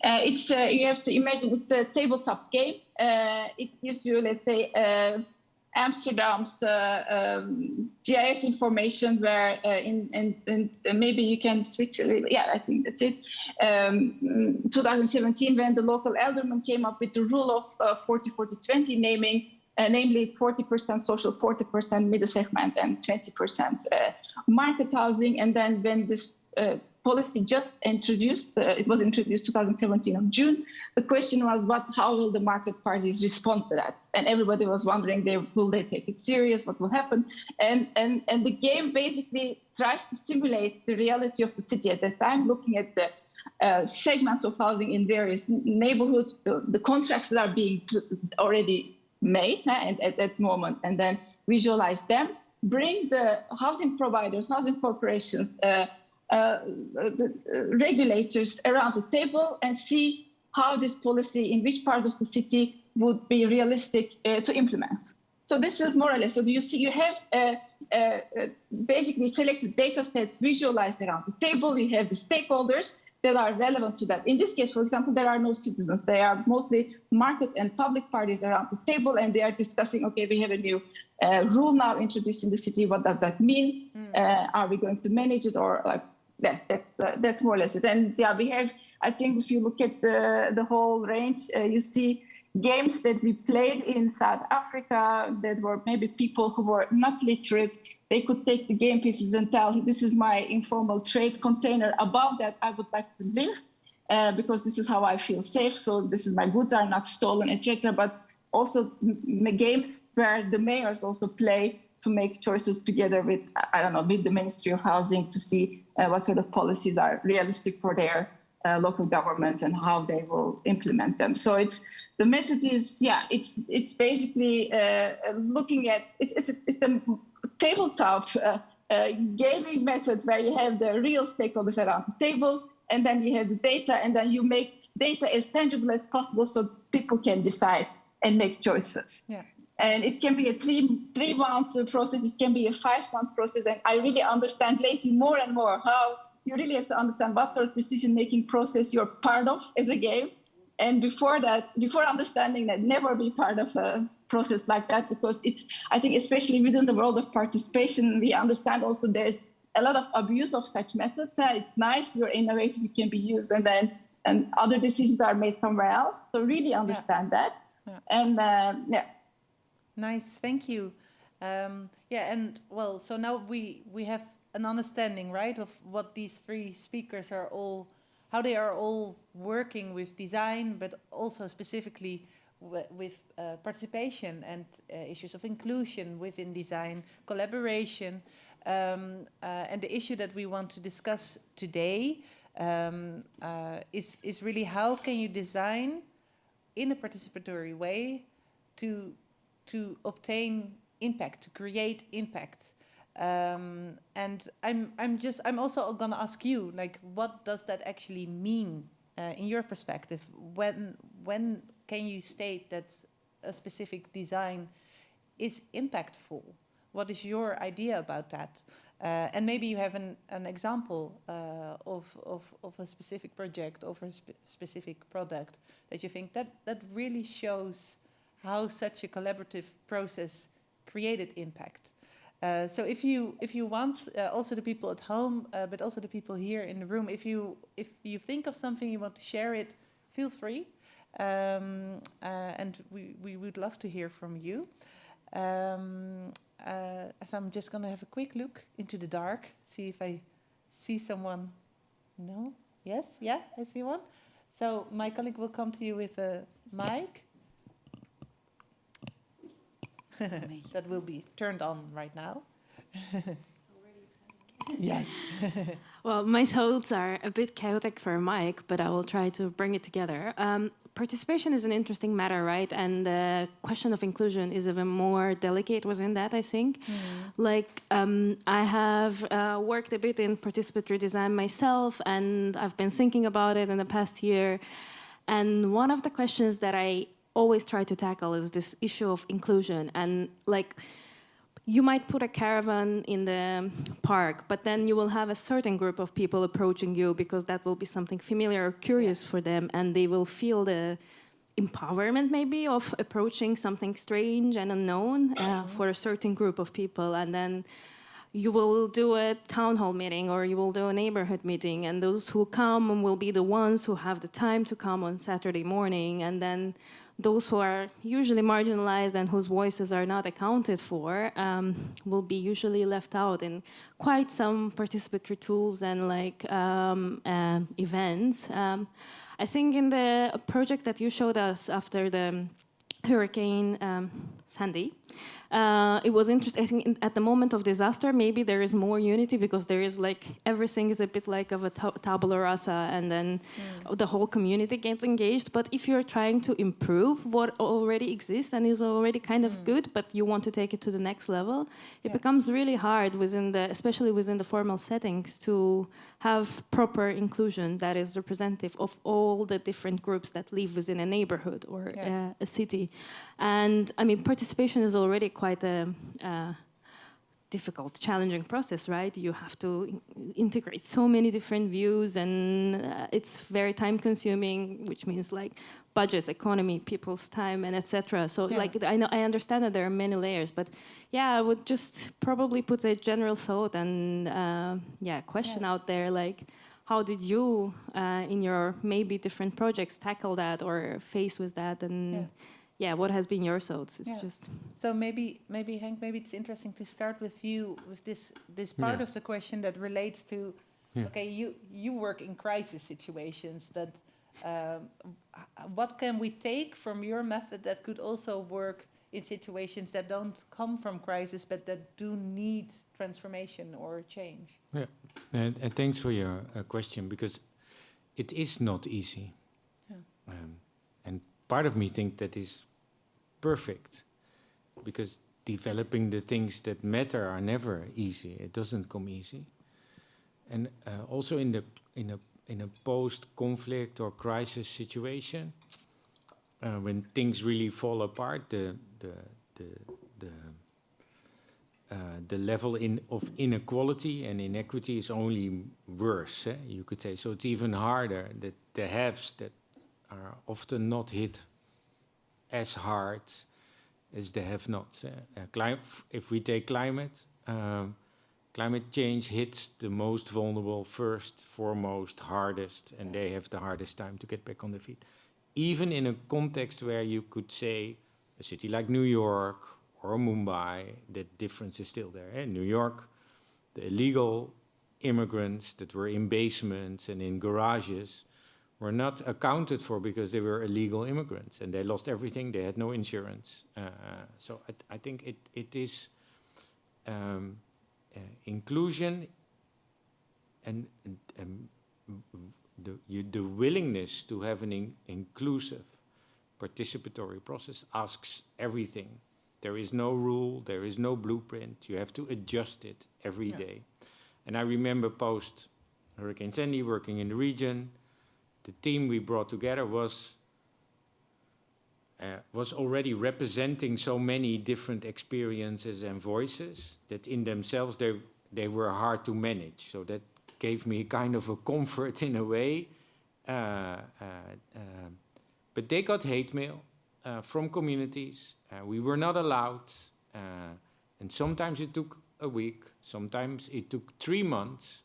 Speaker 1: It's you have to imagine it's a tabletop game. It gives you, let's say, Amsterdam's GIS information, where in maybe you can switch a little. Yeah, I think that's it. 2017, when the local alderman came up with the rule of 40-40-20 naming. Namely 40% social, 40% middle segment, and 20% market housing. And then when this policy just introduced, it was introduced 2017 of June, the question was, how will the market parties respond to that? And everybody was wondering, will they take it serious? What will happen? And the game basically tries to simulate the reality of the city at that time, looking at the segments of housing in various neighborhoods, the contracts that are being already made and at that moment, and then visualize them, bring the housing providers, housing corporations, the regulators around the table, and see how this policy in which parts of the city would be realistic to implement. So this is more or less, so do you see, you have basically selected data sets visualized around the table, you have the stakeholders, that are relevant to that. In this case, for example, there are no citizens. They are mostly market and public parties around the table, and they are discussing, okay, we have a new rule now introduced in the city. What does that mean? Are we going to manage it, or like that's more or less it. And yeah, we have, I think if you look at the whole range, you see games that we played in South Africa that were maybe people who were not literate. They could take the game pieces and tell, this is my informal trade container. Above that, I would like to live because this is how I feel safe. So this is my goods are not stolen, etc. But also games where the mayors also play to make choices together with, I don't know, with the Ministry of Housing to see what sort of policies are realistic for their local governments and how they will implement them. So the method is, it's basically looking at, it's the tabletop gaming method where you have the real stakeholders around the table, and then you have the data, and then you make data as tangible as possible so people can decide and make choices. Yeah. And it can be a three-month process, it can be a 5-month process, and I really understand lately more and more how you really have to understand what sort of decision-making process you're part of as a game. And before understanding that, never be part of a process like that, because I think especially within the world of participation, we understand also there's a lot of abuse of such methods. It's nice, we're innovative, it can be used, and other decisions are made somewhere else. So really understand that. Yeah. And
Speaker 19: Nice, thank you. And well, so now we have an understanding, right, of what these three speakers are all, how they are all working with design, but also specifically with participation and issues of inclusion within design, collaboration, and the issue that we want to discuss today is really how can you design in a participatory way to obtain impact, to create impact. And I'm also going to ask you, like, what does that actually mean in your perspective? When can you state that a specific design is impactful? What is your idea about that? And maybe you have an example of a specific project, of a specific product that you think that really shows how such a collaborative process created impact. So if you want, also the people at home, but also the people here in the room, if you think of something you want to share it, feel free, and we would love to hear from you. So I'm just going to have a quick look into the dark, see if I see someone. No? Yes? Yeah? I see one. So my colleague will come to you with a mic. That will be turned on right now. Yes.
Speaker 2: Well, my thoughts are a bit chaotic for a mic, but I will try to bring it together. Participation is an interesting matter, right? And the question of inclusion is even more delicate within that, I think. Like, I have worked a bit in participatory design myself, and I've been thinking about it in the past year. And one of the questions that I always try to tackle is this issue of inclusion. And like, you might put a caravan in the park, but then you will have a certain group of people approaching you because that will be something familiar or curious for them, and they will feel the empowerment maybe of approaching something strange and unknown for a certain group of people. And then you will do a town hall meeting or you will do a neighborhood meeting, and those who come will be the ones who have the time to come on Saturday morning, and then those who are usually marginalized and whose voices are not accounted for will be usually left out in quite some participatory tools and like events. I think in the project that you showed us after the Hurricane Sandy, it was interesting. I think at the moment of disaster, maybe there is more unity because there is like everything is a bit like of a tabula rasa, and then the whole community gets engaged. But if you're trying to improve what already exists and is already kind of good, but you want to take it to the next level, it becomes really hard especially within the formal settings, to have proper inclusion that is representative of all the different groups that live within a neighborhood or a city. And I mean, participation is already quite a difficult, challenging process, right? You have to integrate so many different views, and it's very time-consuming, which means like budgets, economy, people's time, and etc. So, like, I understand that there are many layers, but I would just probably put a general thought and question out there, like, how did you, in your maybe different projects, tackle that or face with that, and what has been your thoughts? It's just
Speaker 19: so maybe Henk, maybe it's interesting to start with you with this part of the question that relates to okay, you work in crisis situations, but what can we take from your method that could also work in situations that don't come from crisis but that do need transformation or change?
Speaker 20: Yeah, and thanks for your question, because it is not easy. And part of me think that is perfect, because developing the things that matter are never easy. It doesn't come easy. And also in a post-conflict or crisis situation, when things really fall apart, the level of inequality and inequity is only worse, you could say. So it's even harder that the haves that are often not hit as hard as the have-nots. If we take climate, climate change hits the most vulnerable first, foremost, hardest, and they have the hardest time to get back on their feet. Even in a context where you could say a city like New York or Mumbai, that difference is still there. In New York, the illegal immigrants that were in basements and in garages were not accounted for because they were illegal immigrants, and they lost everything. They had no insurance. So I think it is inclusion and the willingness to have an inclusive, participatory process asks everything. There is no rule, there is no blueprint. You have to adjust it every day. And I remember post Hurricane Sandy, working in the region, the team we brought together was already representing so many different experiences and voices that in themselves they were hard to manage. So that gave me kind of a comfort in a way. But they got hate mail from communities. We were not allowed. And sometimes it took a week. Sometimes it took 3 months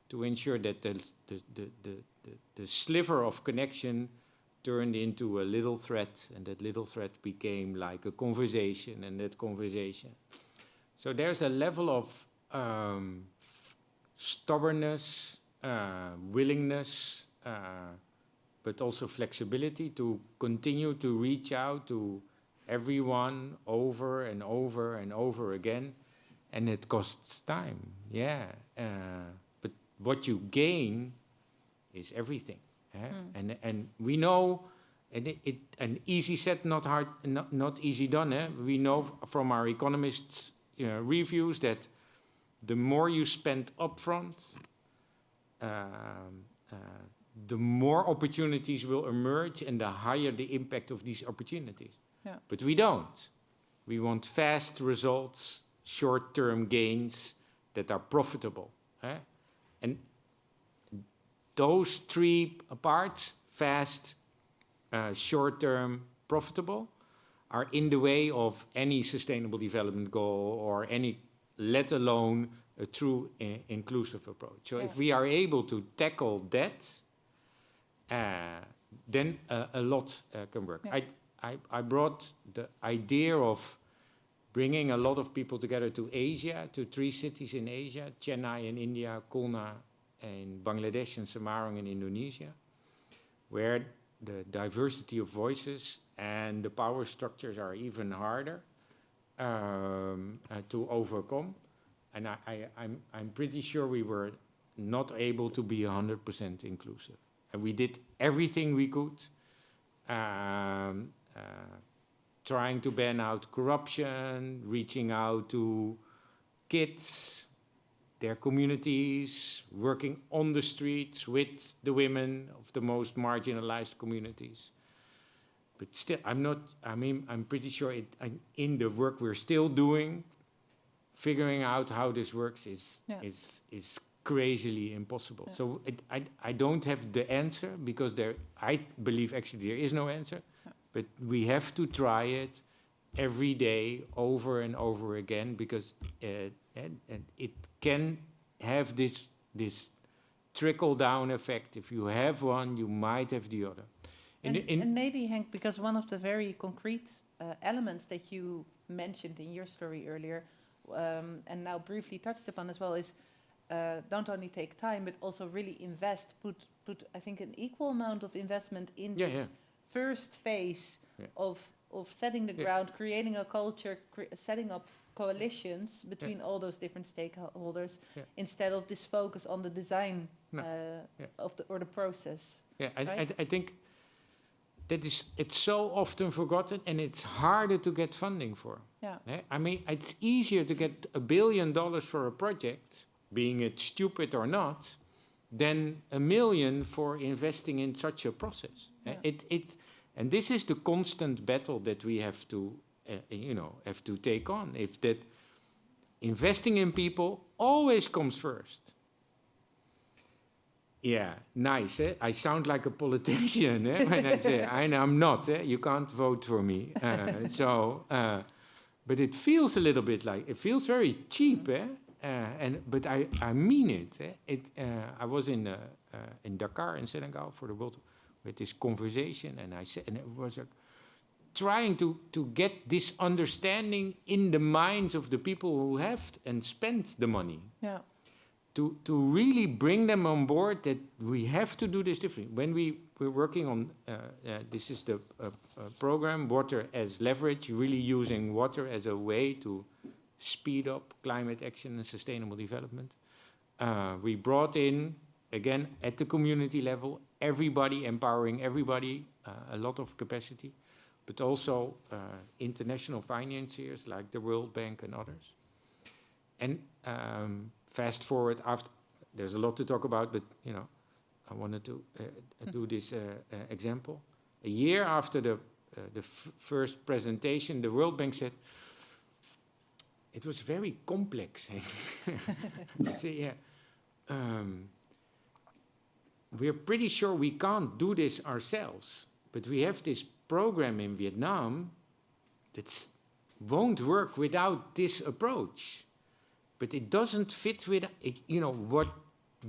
Speaker 20: to ensure that the sliver of connection turned into a little thread, and that little thread became like a conversation, and that conversation. So there's a level of stubbornness, willingness, but also flexibility to continue to reach out to everyone over and over and over again, and it costs time, but what you gain is everything. And we know, and easy said, not hard, not easy done. We know from our economists' reviews that the more you spend upfront, the more opportunities will emerge, and the higher the impact of these opportunities. But we don't. We want fast results, short-term gains that are profitable. And those three parts, fast, short-term, profitable, are in the way of any sustainable development goal or any, let alone a true inclusive approach. So if we are able to tackle that, then a lot can work. I brought the idea of bringing a lot of people together to Asia, to 3 cities in Asia, Chennai in India, Khulna in Bangladesh, and Semarang in Indonesia, where the diversity of voices and the power structures are even harder to overcome. And I'm pretty sure we were not able to be 100% inclusive. And we did everything we could, trying to ban out corruption, reaching out to kids, their communities, working on the streets with the women of the most marginalized communities. But still, I'm pretty sure in the work we're still doing, figuring out how this works is crazily impossible. Yeah. So I don't have the answer, because I believe actually there is no answer, but we have to try it every day over and over again, because and it can have this trickle-down effect. If you have one, you might have the other.
Speaker 19: And maybe, Henk, because one of the very concrete elements that you mentioned in your story earlier, and now briefly touched upon as well, is don't only take time, but also really invest, put I think an equal amount of investment in this first phase of setting the ground, creating a culture, setting up coalitions between all those different stakeholders, instead of this focus on the design of the process.
Speaker 20: Yeah,
Speaker 19: right?
Speaker 20: I think it's so often forgotten, and it's harder to get funding for.
Speaker 19: Yeah.
Speaker 20: I mean, it's easier to get $1 billion for a project, being it stupid or not, than $1 million for investing in such a process. Yeah. And this is the constant battle that we have to, have to take on. If that investing in people always comes first. Yeah, nice. Eh? I sound like a politician when I say I'm not. You can't vote for me. But it feels a little bit like, it feels very cheap. But I mean it. I was in Dakar in Senegal for the World with this conversation, and I said, and it was trying to get this understanding in the minds of the people who have and spent the money.
Speaker 19: Yeah.
Speaker 20: To really bring them on board that we have to do this differently. When we're working on, this is the program, Water as Leverage, really using water as a way to speed up climate action and sustainable development. We brought in, again, at the community level, everybody, empowering everybody, a lot of capacity, but also international financiers like the World Bank and others. And fast forward after, there's a lot to talk about, but I wanted to do this example. A year after the first presentation, the World Bank said, it was very complex. I say, we're pretty sure we can't do this ourselves, but we have this program in Vietnam that won't work without this approach. But it doesn't fit with, what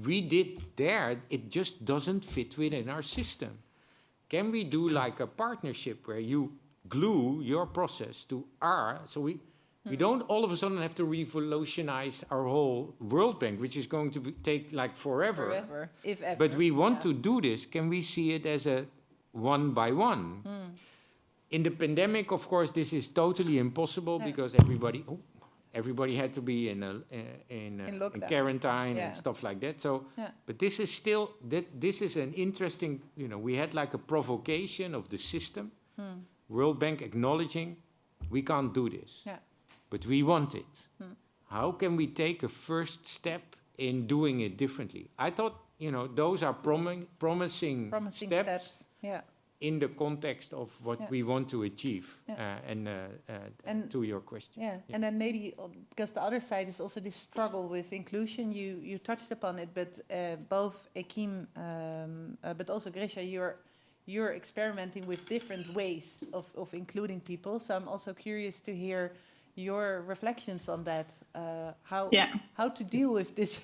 Speaker 20: we did there, it just doesn't fit within our system. Can we do like a partnership where you glue your process to so we don't all of a sudden have to revolutionize our whole World Bank, which is going to take like forever.
Speaker 19: Forever, if ever.
Speaker 20: But we want to do this. Can we see it as a one by one? In the pandemic, of course, this is totally impossible because everybody had to be in quarantine and stuff like that. So, but this is still this is an interesting. We had like a provocation of the system. World Bank acknowledging we can't do this, but we want it. How can we take a first step in doing it differently? I thought those are promising steps.
Speaker 19: Yeah.
Speaker 20: In the context of what we want to achieve, and to your question.
Speaker 19: Yeah, and then maybe, because the other side is also this struggle with inclusion, you touched upon it, but both Ekim, but also Grisha, you're experimenting with different ways of including people, so I'm also curious to hear your reflections on that, how to deal with this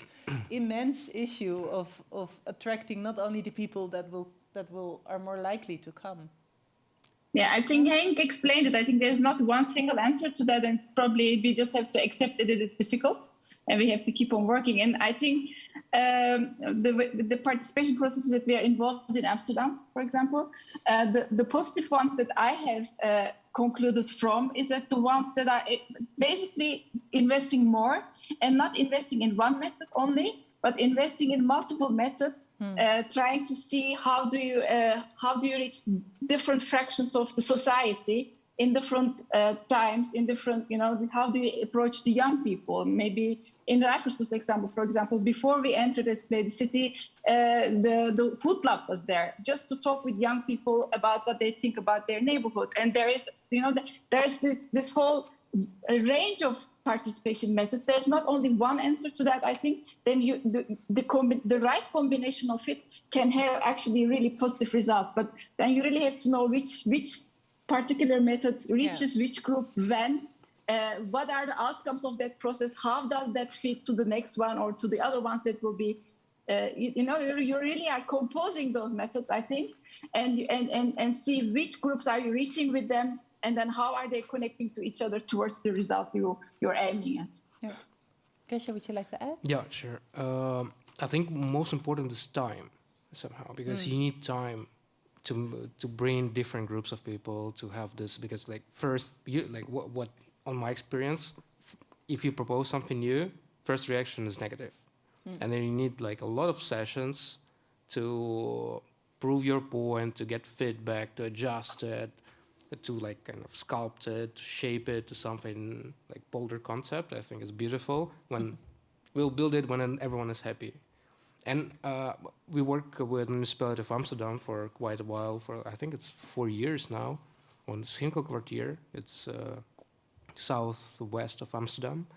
Speaker 19: immense issue of attracting not only the people that are more likely to come.
Speaker 1: Yeah, I think Henk explained it. I think there's not one single answer to that, and probably we just have to accept that it is difficult, and we have to keep on working. And I think the participation processes that we are involved in Amsterdam, for example, the positive ones that I have concluded from is that the ones that are basically investing more and not investing in one method only, but investing in multiple methods, trying to see how do you reach different fractions of the society in different times, in different, how do you approach the young people? Maybe in Rijkersbos example, for example, before we entered the city, the food club was there just to talk with young people about what they think about their neighborhood. And there is, there's this whole range of participation methods. There's not only one answer to that. I think then the right combination of it can have actually really positive results. But then you really have to know which particular method reaches which group when. What are the outcomes of that process? How does that fit to the next one or to the other ones that will be? You really are composing those methods, I think, and see which groups are you reaching with them, and then how are they connecting to each other towards the results you're aiming at.
Speaker 19: Yeah. Grisha, would you like to add?
Speaker 21: Yeah, sure. I think most important is time somehow, because you need time to bring different groups of people to have this. Because like first, what on my experience, if you propose something new, first reaction is negative. And then you need like a lot of sessions to prove your point, to get feedback, to adjust it, to like kind of sculpt it, to shape it to something like bolder concept. I think is beautiful when we'll build it when everyone is happy. And we work with the Municipality of Amsterdam for quite a while, for I think it's 4 years now, on the Schinkelkwartier. It's southwest of Amsterdam.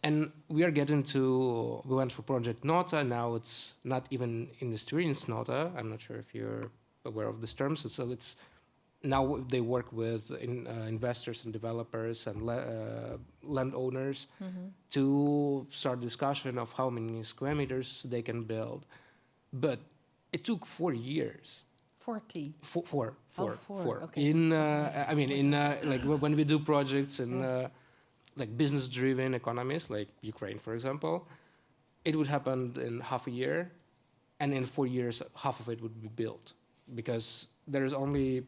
Speaker 21: And we went for Project Nota. Now it's not even Industriens Nota. I'm not sure if you're aware of this term. So it's now they work with investors and developers and landowners to start discussion of how many square meters they can build. But it took 4 years.
Speaker 19: 40.
Speaker 21: Four.
Speaker 19: Okay.
Speaker 21: Like when we do projects in like business-driven economies, like Ukraine, for example, it would happen in half a year, and in 4 years, half of it would be built, because there is only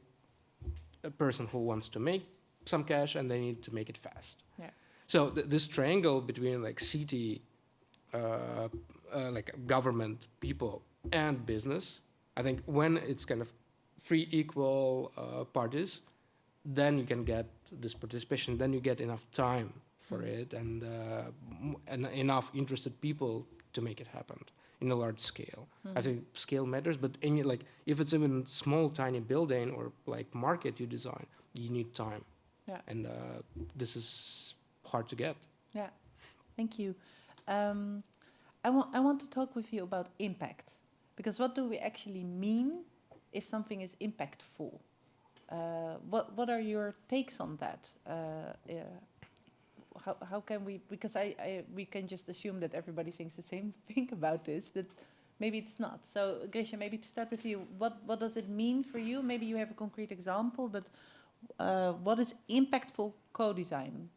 Speaker 21: a person who wants to make some cash, and they need to make it fast.
Speaker 19: Yeah.
Speaker 21: So this triangle between like city, like government, people, and business, I think when it's kind of free, equal parties, then you can get this participation, then you get enough time for it, and enough interested people to make it happen in a large scale. I think scale matters, but like if it's even small, tiny building or like market you design, you need time.
Speaker 19: Yeah.
Speaker 21: And this is hard to get.
Speaker 19: Yeah, thank you. I want to talk with you about impact, because what do we actually mean if something is impactful? What are your takes on that? How can we? Because we can just assume that everybody thinks the same thing about this, but maybe it's not. So Grisha, maybe to start with you, what does it mean for you? Maybe you have a concrete example, but what is impactful co-design?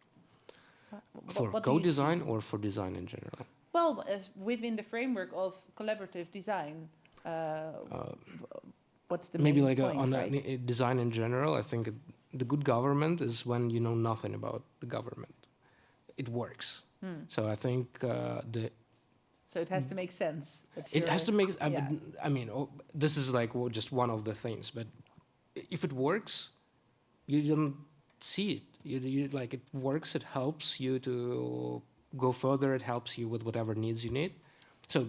Speaker 21: For co-design or for design in general?
Speaker 19: Well, within the framework of collaborative design. What's the
Speaker 21: maybe
Speaker 19: main
Speaker 21: like
Speaker 19: point,
Speaker 21: on
Speaker 19: right?
Speaker 21: Design in general, I think the good government is when you know nothing about the government. It works. So I think
Speaker 19: So it has to make sense.
Speaker 21: It has to make. I mean, this is like just one of the things. But if it works, you don't see it. You like it works. It helps you to go further. It helps you with whatever needs you need. So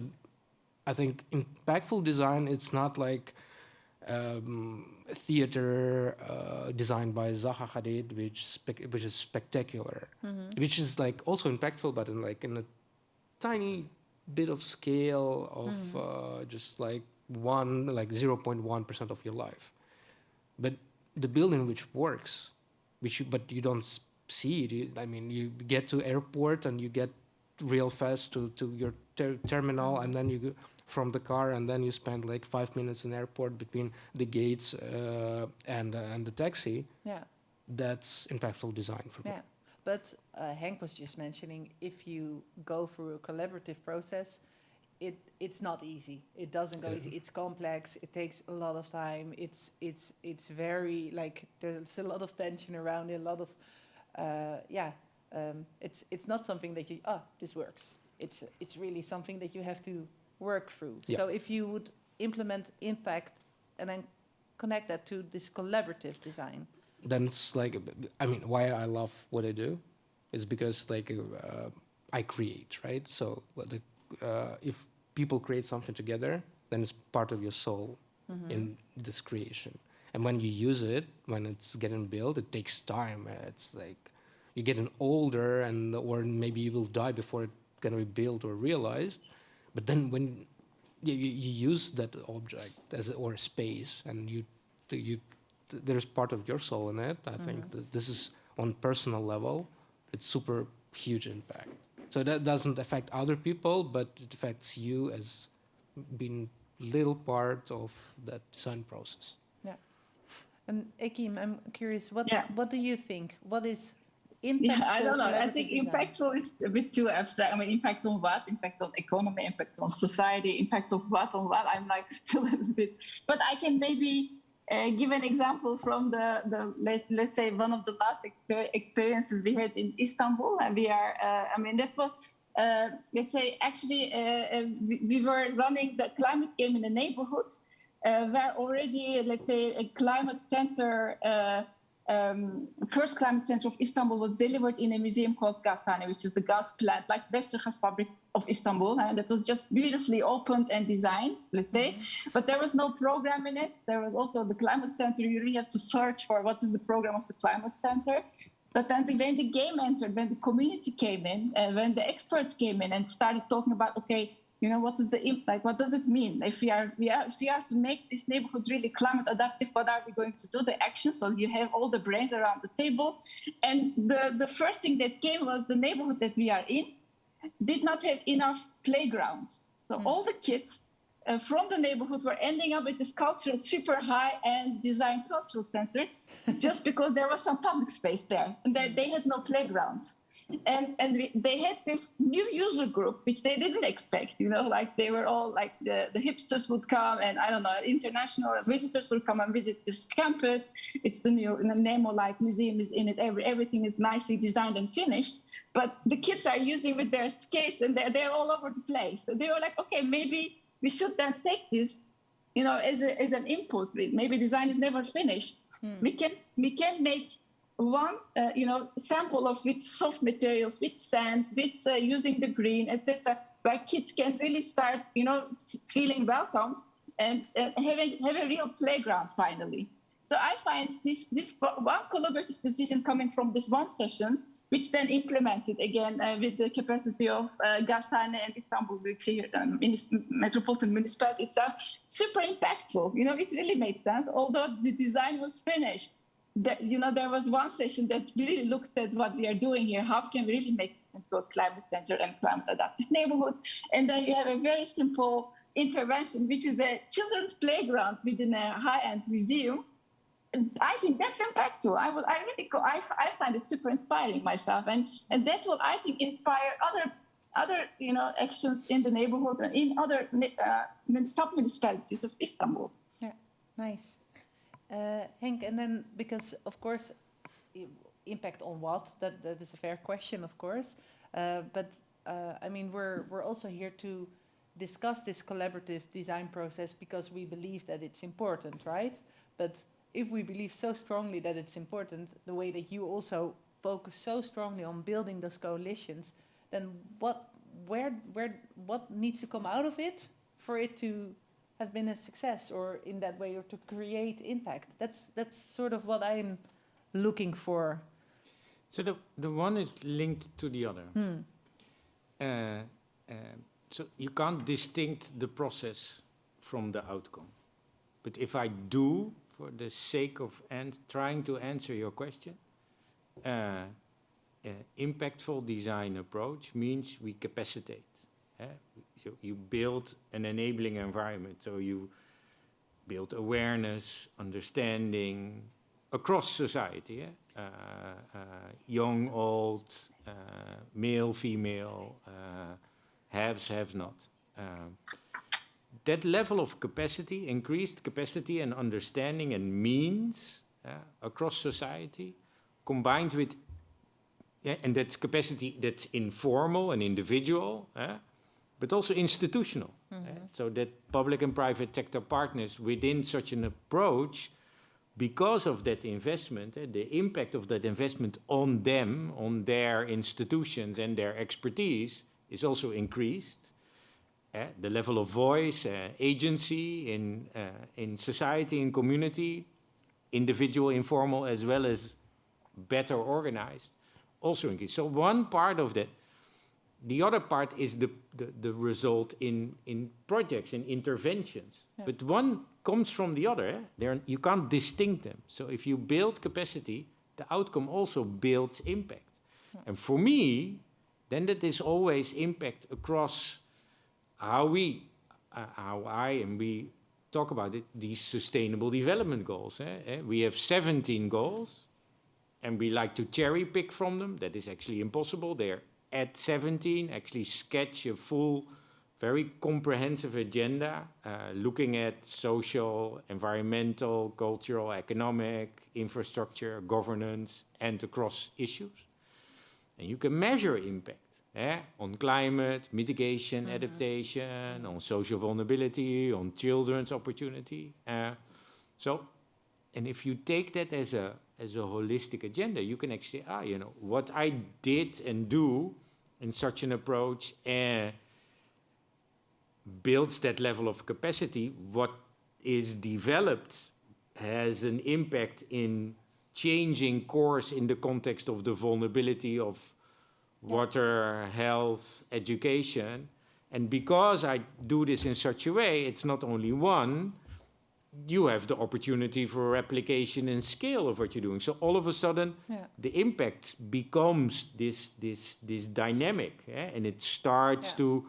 Speaker 21: I think impactful design. It's not like theater designed by Zaha Hadid, which is spectacular, which is like also impactful, but in a tiny bit of scale of just like 0.1% of your life. But the building which works, but you don't see it. You get to airport and you get real fast to your terminal, and then you go from the car, and then you spend like 5 minutes in the airport between the gates and the taxi.
Speaker 19: Yeah,
Speaker 21: that's impactful design for me.
Speaker 19: Yeah, but Henk was just mentioning, if you go through a collaborative process, it's not easy. It doesn't go easy. It's complex. It takes a lot of time. It's very like there's a lot of tension around it. A lot of it's not something that you this works. It's really something that you have to work through.
Speaker 21: Yeah.
Speaker 19: So if you would implement impact and then connect that to this collaborative design,
Speaker 21: then it's like, why I love what I do is because like I create, right? So if people create something together, then it's part of your soul in this creation. And when you use it, when it's getting built, it takes time. It's like you're getting older, and or maybe you will die before it can be built or realized. But then when you use that object or space, and there's part of your soul in it. I think that this is on personal level, it's super huge impact. So that doesn't affect other people, but it affects you as being little part of that design process.
Speaker 19: Yeah. And Ekim, I'm curious, what do you think? What is impactful?
Speaker 1: Yeah, I don't know. I think
Speaker 19: design?
Speaker 1: impactful is a bit too abstract. I mean, impact on what? Impact on economy, impact on society, impact of what on what? I'm like still a little bit. But I can maybe give an example from let's say one of the last experiences we had in Istanbul. And we are, that was, let's say, actually, we were running the climate game in a neighborhood where already, let's say, a climate center, first climate center of Istanbul was delivered in a museum called Gazhane, which is the gas plant, like Westergas fabric of Istanbul, and that was just beautifully opened and designed, let's say. But there was no program in it. There was also the climate center. You really have to search for what is the program of the climate center. But then when the game entered, when the community came in, when the experts came in and started talking about, okay, what is the impact? What does it mean? If we are to make this neighborhood really climate adaptive, what are we going to do? The action. So you have all the brains around the table. And the first thing that came was the neighborhood that we are in did not have enough playgrounds. So all the kids from the neighborhood were ending up at this cultural, super high-end design cultural center just because there was some public space there. And they had no playground. And they had this new user group, which they didn't expect, like they were all like the hipsters would come, and I don't know, international visitors would come and visit this campus. It's the new Nemo-like museum is in it. Everything is nicely designed and finished, but the kids are using with their skates and they're all over the place. So they were like, okay, maybe we should then take this, as an input. Maybe design is never finished. We can make one, sample of with soft materials, with sand, with using the green, etc., where kids can really start, feeling welcome and have a real playground finally. So I find this one collaborative decision coming from this one session, which then implemented again with the capacity of Gazhane and Istanbul, which metropolitan municipality itself, super impactful. It really made sense, although the design was finished. There was one session that really looked at what we are doing here. How can we really make this into a climate center and climate adaptive neighborhood? And then you have a very simple intervention, which is a children's playground within a high-end museum. And I think that's impactful. I find it super inspiring myself, and that will, I think, inspire other actions in the neighborhood and in other sub-municipalities of Istanbul.
Speaker 19: Yeah, nice. Henk, and then because of course, impact on what? That is a fair question, of course. But we're also here to discuss this collaborative design process because we believe that it's important, right? But if we believe so strongly that it's important, the way that you also focus so strongly on building those coalitions, then what needs to come out of it for it to have been a success, or in that way, or to create impact? That's sort of what I'm looking for.
Speaker 20: So the one is linked to the other. So you can't distinct the process from the outcome. But if I do, for the sake of trying to answer your question, impactful design approach means we capacitate. So you build an enabling environment. So you build awareness, understanding across society. Young, old, male, female, haves, have not. That level of capacity, increased capacity and understanding and means across society, combined with, and that's capacity that's informal and individual, but also institutional. So that public and private sector partners within such an approach, because of that investment, the impact of that investment on them, on their institutions and their expertise is also increased. The level of voice, agency in society, in community, individual, informal, as well as better organized, also increase. So one part of that, the other part is the result in projects, in interventions. Yeah. But one comes from the other. You can't distinct them. So if you build capacity, the outcome also builds impact. Yeah. And for me, then that is always impact across how I and we talk about it, these sustainable development goals. We have 17 goals, and we like to cherry pick from them. That is actually impossible. They're at 17, actually sketch a full, very comprehensive agenda, looking at social, environmental, cultural, economic, infrastructure, governance, and across issues. And you can measure impact on climate, mitigation, adaptation, on social vulnerability, on children's opportunity. And if you take that as a holistic agenda, you can actually, what I did and do in such an approach builds that level of capacity. What is developed has an impact in changing course in the context of the vulnerability of water, health, education. And because I do this in such a way, it's not only one, you have the opportunity for replication and scale of what you're doing. So all of a sudden, the impact becomes this dynamic, and it starts to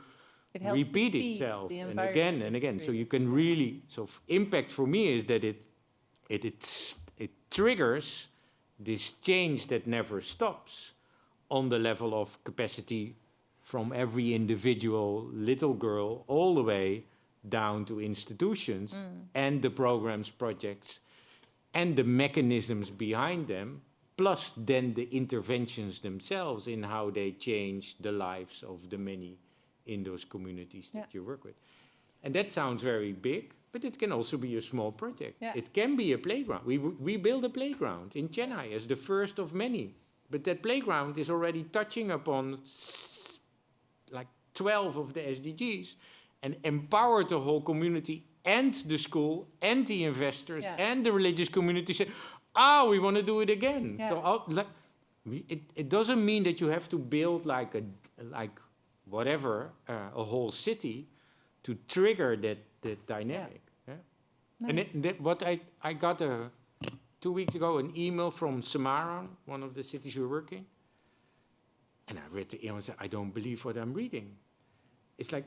Speaker 20: repeat itself and again and again. So you can really, impact for me is that it triggers this change that never stops on the level of capacity from every individual little girl all the way down to institutions and the programs, projects, and the mechanisms behind them, plus then the interventions themselves in how they change the lives of the many in those communities that you work with. And that sounds very big, but it can also be a small project. Yeah. It can be a playground. We built a playground in Chennai as the first of many, but that playground is already touching upon like 12 of the SDGs, and empowered the whole community and the school and the investors and the religious community say, we want to do it again. Yeah. So it doesn't mean that you have to build a whole city to trigger that dynamic. Yeah. Nice. And what I got 2 weeks ago an email from Semarang, one of the cities we're working, and I read the email and said, I don't believe what I'm reading. It's like,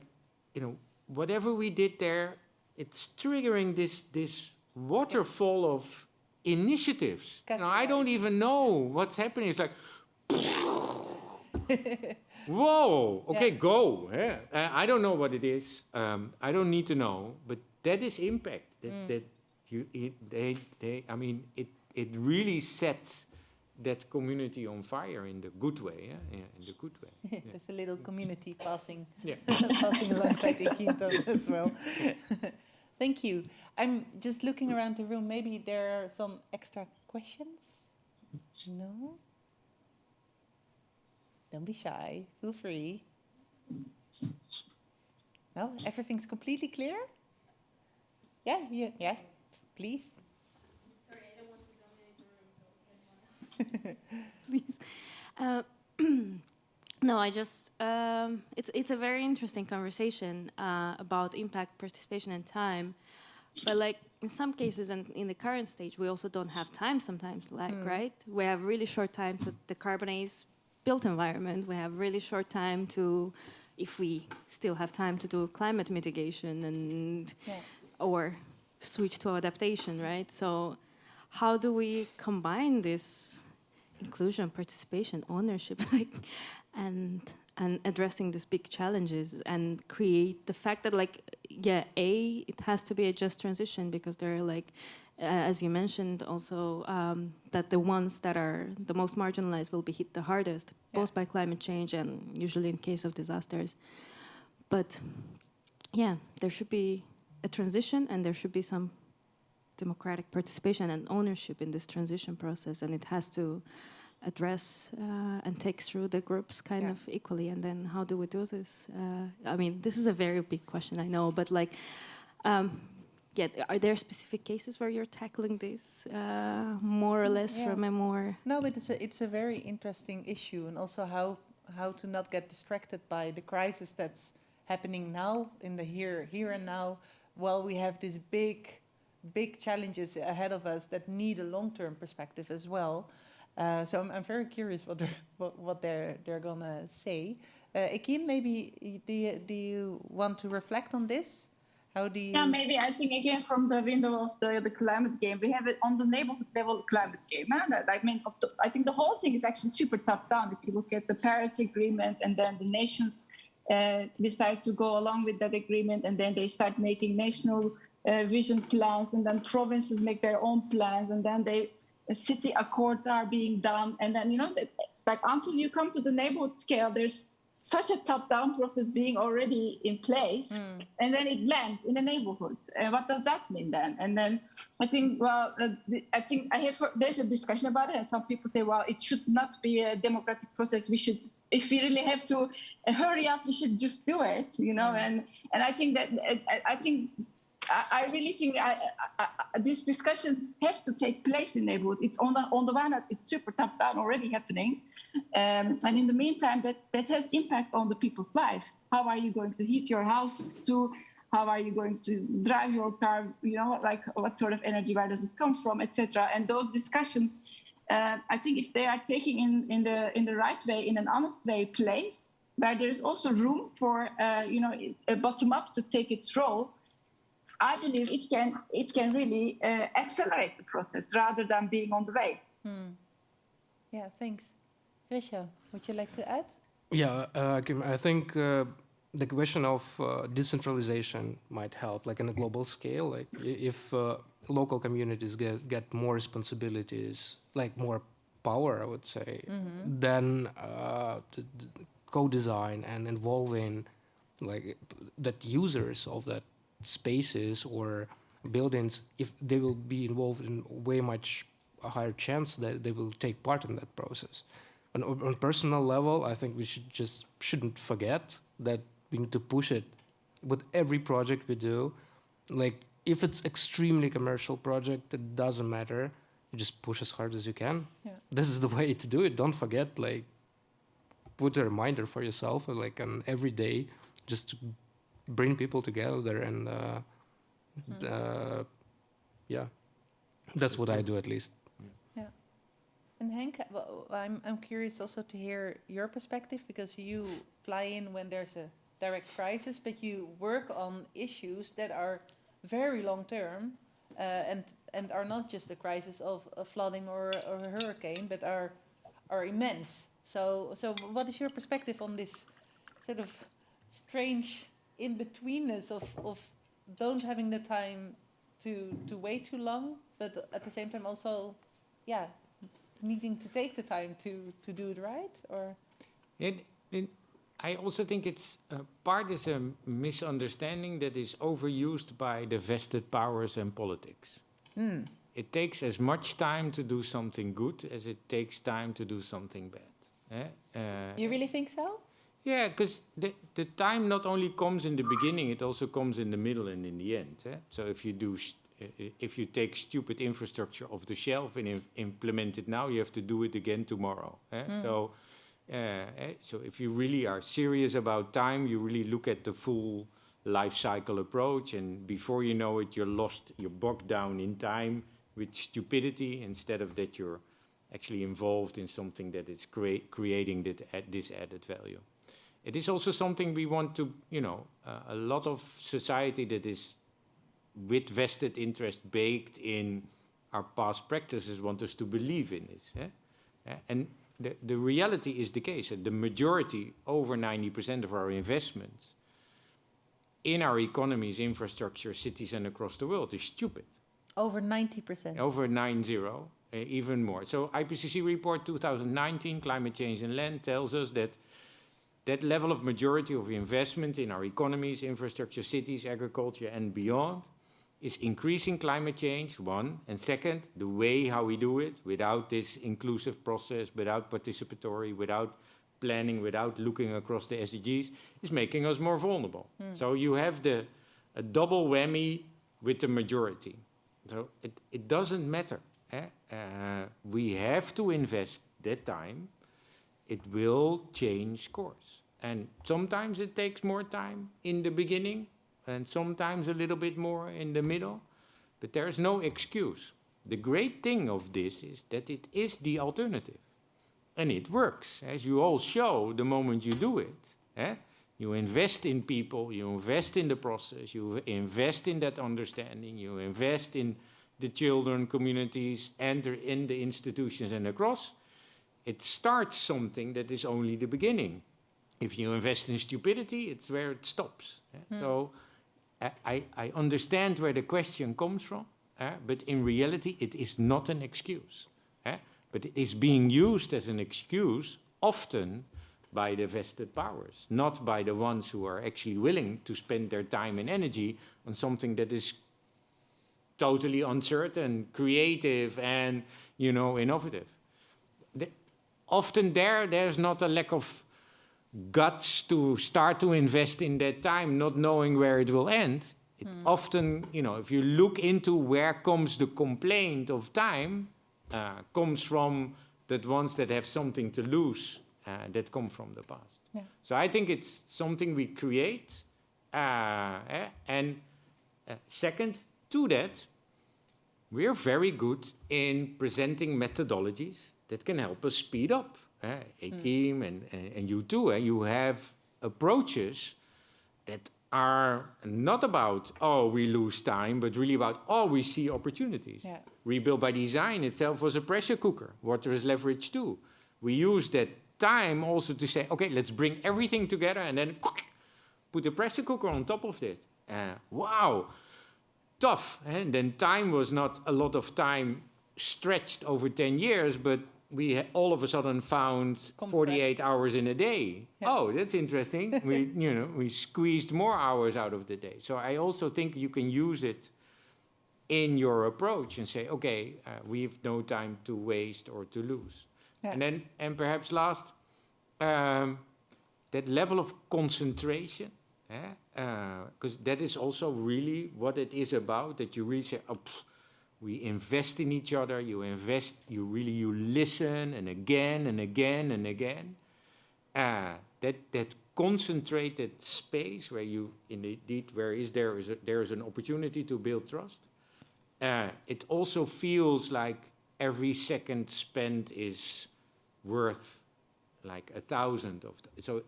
Speaker 20: whatever we did there, it's triggering this waterfall of initiatives. I don't even know what's happening. It's like, whoa, okay, go. Yeah. I don't know what it is. I don't need to know, but that is impact. It really sets that community on fire in the good way. In the good way. Yeah.
Speaker 19: There's a little community passing alongside Ekim as well. Thank you. I'm just looking around the room. Maybe there are some extra questions? No? Don't be shy. Feel free. No? Everything's completely clear? Yeah? Please.
Speaker 2: Sorry, I don't want to dominate the room, so please. No, I just, it's a very interesting conversation about impact, participation, and time. But in some cases, and in the current stage, we also don't have time sometimes, right? We have really short time to decarbonize built environment. We have really short time to, if we still have time to do climate mitigation and or switch to adaptation, right? So how do we combine this inclusion, participation, ownership, and addressing these big challenges and create the fact that it has to be a just transition, because there are as you mentioned also, that the ones that are the most marginalized will be hit the hardest, both by climate change and usually in case of disasters. But there should be a transition, and there should be some democratic participation and ownership in this transition process, and it has to address and take through the groups kind of equally. And then how do we do this? This is a very big question, I know, but get. Are there specific cases where you're tackling this more or less from a more?
Speaker 19: No, but it's a very interesting issue, and also how to not get distracted by the crisis that's happening now in the here and now, while we have these big challenges ahead of us that need a long-term perspective as well. So I'm very curious what they're gonna say. Ekim, maybe do you want to reflect on this? How do you?
Speaker 1: Yeah, maybe I think again from the window of the climate game, we have it on the neighborhood level climate game. I think the whole thing is actually super top down. If you look at the Paris Agreement, and then the nations decide to go along with that agreement, and then they start making national vision plans, and then provinces make their own plans, and then city accords are being done, and then like until you come to the neighborhood scale, there's such a top-down process being already in place, and then it lands in the neighborhood. And what does that mean then? And then I think, there's a discussion about it, and some people say, well, it should not be a democratic process. If we really have to hurry up, we should just do it, And I think I really think these discussions have to take place in neighborhood. It's on the one hand, it's super top down already happening, and in the meantime, that has impact on the people's lives. How are you going to heat your house? How are you going to drive your car? Like what sort of energy? Where does it come from, etc. And those discussions, I think, if they are taking in the right way, in an honest way, place where there is also room for a bottom up to take its role. I believe it can really accelerate the process rather than being on the way.
Speaker 19: Yeah, thanks. Grisha, would you like to add?
Speaker 21: Yeah, I think the question of decentralization might help, like on a global scale. Like if local communities get more responsibilities, like more power, I would say, then co-design and involving like that users of that spaces or buildings, if they will be involved in way much a higher chance that they will take part in that process. And on personal level, I think we shouldn't forget that we need to push it with every project we do. Like if it's extremely commercial project, it doesn't matter. You just push as hard as you can. Yeah. This is the way to do it. Don't forget, like put a reminder for yourself, like on every day, just to bring people together and that's what I do at least.
Speaker 19: Yeah. And Henk, I'm curious also to hear your perspective, because you fly in when there's a direct crisis, but you work on issues that are very long term and are not just a crisis of a flooding or a hurricane, but are immense. So what is your perspective on this sort of strange in-betweenness of don't having the time to wait too long, but at the same time also, needing to take the time to do it right? Or
Speaker 20: I also think it's part is a misunderstanding that is overused by the vested powers and politics. It takes as much time to do something good as it takes time to do something bad.
Speaker 19: You really think so?
Speaker 20: Yeah, because the time not only comes in the beginning, it also comes in the middle and in the end. So if you take stupid infrastructure off the shelf and implement it now, you have to do it again tomorrow. So if you really are serious about time, you really look at the full life cycle approach, and before you know it, you're bogged down in time with stupidity, instead of that you're actually involved in something that is creating this added value. It is also something we want to, a lot of society that is with vested interest baked in our past practices want us to believe in this. And the reality is the case. The majority, over 90% of our investments in our economies, infrastructure, cities, and across the world is stupid.
Speaker 19: Over 90%?
Speaker 20: Over 90, even more. So IPCC report 2019, Climate Change and Land, tells us that level of majority of investment in our economies, infrastructure, cities, agriculture, and beyond is increasing climate change, one. And second, the way how we do it, without this inclusive process, without participatory, without planning, without looking across the SDGs, is making us more vulnerable. So you have a double whammy with the majority. So it doesn't matter. We have to invest that time. It will change course. And sometimes it takes more time in the beginning, and sometimes a little bit more in the middle. But there's no excuse. The great thing of this is that it is the alternative. And it works, as you all show the moment you do it. You invest in people, you invest in the process, you invest in that understanding, you invest in the children, communities, and in the institutions and across. It starts something that is only the beginning. If you invest in stupidity, it's where it stops. So I understand where the question comes from, but in reality, it is not an excuse. But it is being used as an excuse often by the vested powers, not by the ones who are actually willing to spend their time and energy on something that is totally uncertain, creative, and, innovative. Often there's not a lack of guts to start to invest in that time, not knowing where it will end. It often, if you look into where comes the complaint of time, comes from the ones that have something to lose, that come from the past. Yeah. So I think it's something we create. And second to that, we're very good in presenting methodologies that can help us speed up. Ekim and you too, you have approaches that are not about, we lose time, but really about, we see opportunities. Yeah. Rebuild by design itself was a pressure cooker. Water is leverage too. We use that time also to say, okay, let's bring everything together and then put a pressure cooker on top of it. Wow, tough. And then time was not a lot of time stretched over 10 years, but we all of a sudden found 48 hours in a day. Yeah. Oh, that's interesting. We squeezed more hours out of the day. So I also think you can use it in your approach and say, okay, we have no time to waste or to lose. Yeah. And perhaps last, that level of concentration, because that is also really what it is about, that you really say, we invest in each other, you listen, and again and again and again. That concentrated space where you indeed, there is an opportunity to build trust. It also feels like every second spent is worth like 1,000 of them. So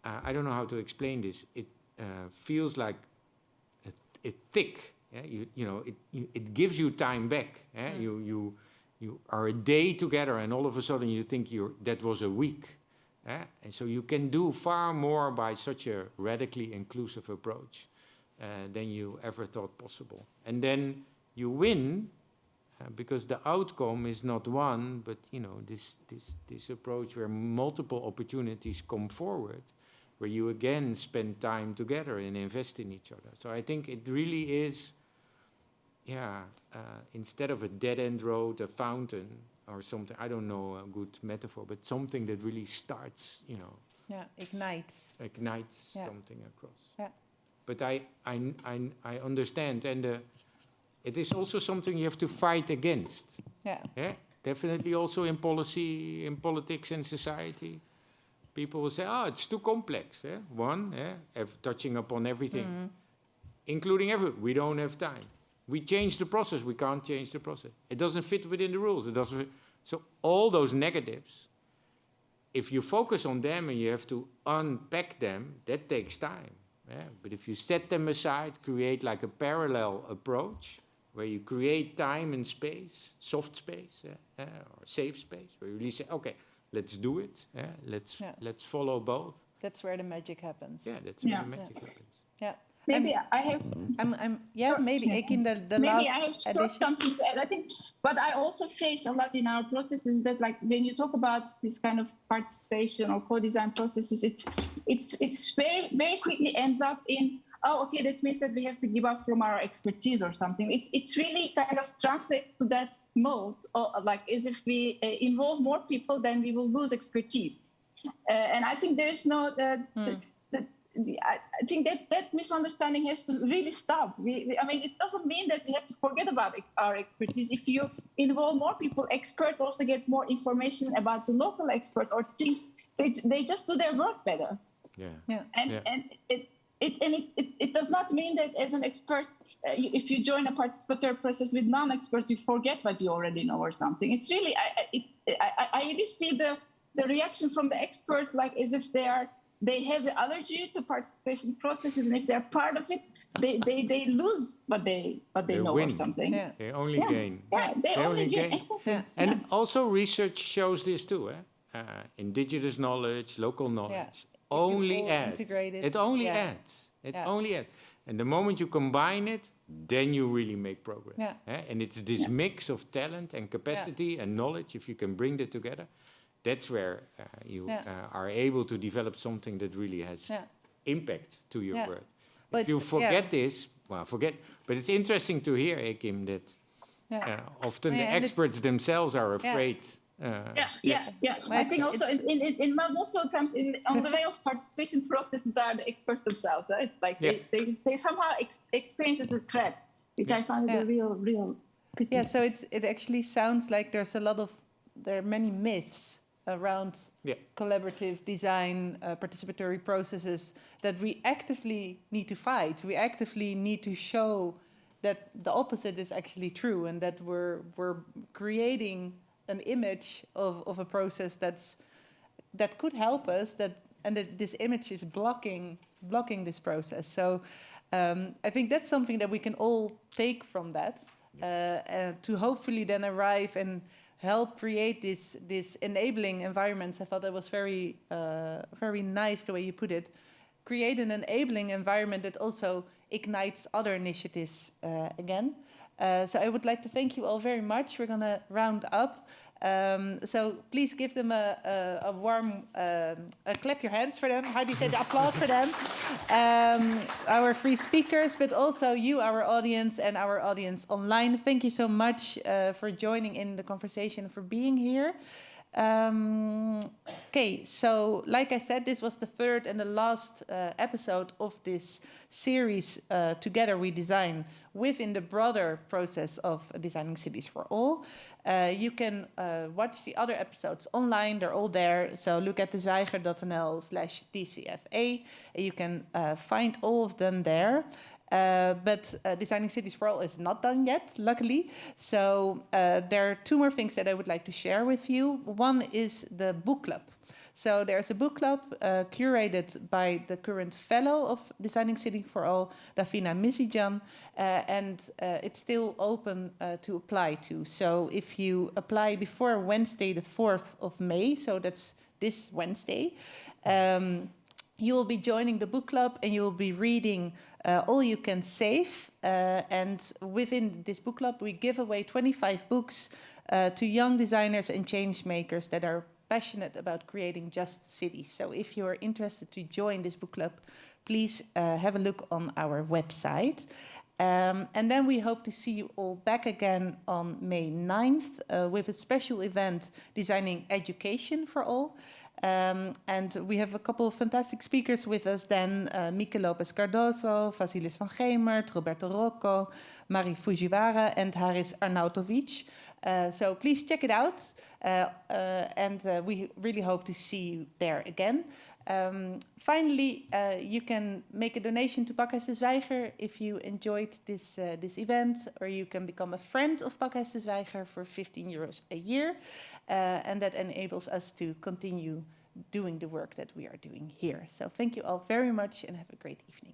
Speaker 20: I don't know how to explain this. It feels like it thick. It gives you time back. You are a day together, and all of a sudden you think that was a week. And so you can do far more by such a radically inclusive approach than you ever thought possible. And then you win because the outcome is not one, but this approach where multiple opportunities come forward, where you again spend time together and invest in each other. So I think it really is. Instead of a dead-end road, a fountain or something, I don't know a good metaphor, but something that really starts,
Speaker 19: ignites
Speaker 20: something across. Yeah. But I understand, and it is also something you have to fight against. Yeah. Definitely also in policy, in politics and society. People will say, it's too complex. Touching upon everything, including we don't have time. We change the process, we can't change the process. It doesn't fit within the rules. It doesn't fit. So all those negatives, if you focus on them and you have to unpack them, that takes time. But if you set them aside, create like a parallel approach, where you create time and space, soft space, or safe space, where you really say, okay, let's do it. Let's follow both.
Speaker 19: That's where the magic happens.
Speaker 20: Yeah, that's where the magic happens.
Speaker 19: Yeah.
Speaker 1: Maybe I have.
Speaker 19: Maybe Ekim, the
Speaker 1: maybe
Speaker 19: last
Speaker 1: I have
Speaker 19: addition.
Speaker 1: something to add. I think what I also face a lot in our process is that, like, when you talk about this kind of participation or co-design processes, it's very, very quickly ends up in, okay, that means that we have to give up from our expertise or something. It's really kind of translates to that mode, or like as if we involve more people, then we will lose expertise. And I think there's no. I think that misunderstanding has to really stop. I mean, it doesn't mean that we have to forget about our expertise. If you involve more people, experts also get more information about the local experts or things. They just do their work better. And it does not mean that as an expert, if you join a participatory process with non-experts, you forget what you already know or something. It's really, I really see the reaction from the experts like as if they have the allergy to participation processes, and if they're part of it, they lose what they know
Speaker 20: win.
Speaker 1: or something.
Speaker 20: They only gain.
Speaker 1: They only gain. Exactly.
Speaker 20: And also research shows this too. Indigenous knowledge, local knowledge. Only adds. It only adds. It only adds. And the moment you combine it, then you really make progress. And it's this mix of talent and capacity and knowledge, if you can bring that together, that's where you are able to develop something that really has impact to your work. If you forget this, well, forget. But it's interesting to hear, Ekim, that often the experts themselves are afraid.
Speaker 1: I think also in most of the times on the way of participation processes are the experts themselves. It's like they somehow experience it as a threat, which I find a real pity.
Speaker 19: Yeah, so it actually sounds like there are many myths around collaborative design, participatory processes that we actively need to fight. We actively need to show that the opposite is actually true, and that we're creating an image of a process that could help us, and that this image is blocking this process. So I think that's something that we can all take from that to hopefully then arrive and help create this enabling environments. I thought that was very nice the way you put it. Create an enabling environment that also ignites other initiatives again. So I would like to thank you all very much. We're going to round up. So please give them a warm clap your hands for them. How do you say the applause for them? Our three speakers, but also you, our audience, and our audience online. Thank you so much for joining in the conversation, for being here. Okay, so like I said, this was the third and the last episode of this series, Together We Design, within the broader process of Designing Cities for All. You can watch the other episodes online, they're all there. So look at dezwijger.nl/DCFA. You can find all of them there. But Designing Cities for All is not done yet, luckily. So there are two more things that I would like to share with you. One is the book club. So there's a book club curated by the current fellow of Designing Cities for All, Davina Misijan, and it's still open to apply to. So if you apply before Wednesday, the 4th of May, so that's this Wednesday, you will be joining the book club and you will be reading All You Can Save. And within this book club, we give away 25 books to young designers and change makers that are passionate about creating just cities. So if you're interested to join this book club, please have a look on our website. And then we hope to see you all back again on May 9th with a special event, Designing Education for All. And we have a couple of fantastic speakers with us then, Mieke Lopez-Cardoso, Vasilis van Gemert, Roberto Rocco, Mari Fujiwara, and Haris Arnautovic. So please check it out, and we really hope to see you there again. Finally, you can make a donation to Pakhuis de Zwijger if you enjoyed this event, or you can become a friend of Pakhuis de Zwijger for €15 a year, and that enables us to continue doing the work that we are doing here. So thank you all very much and have a great evening.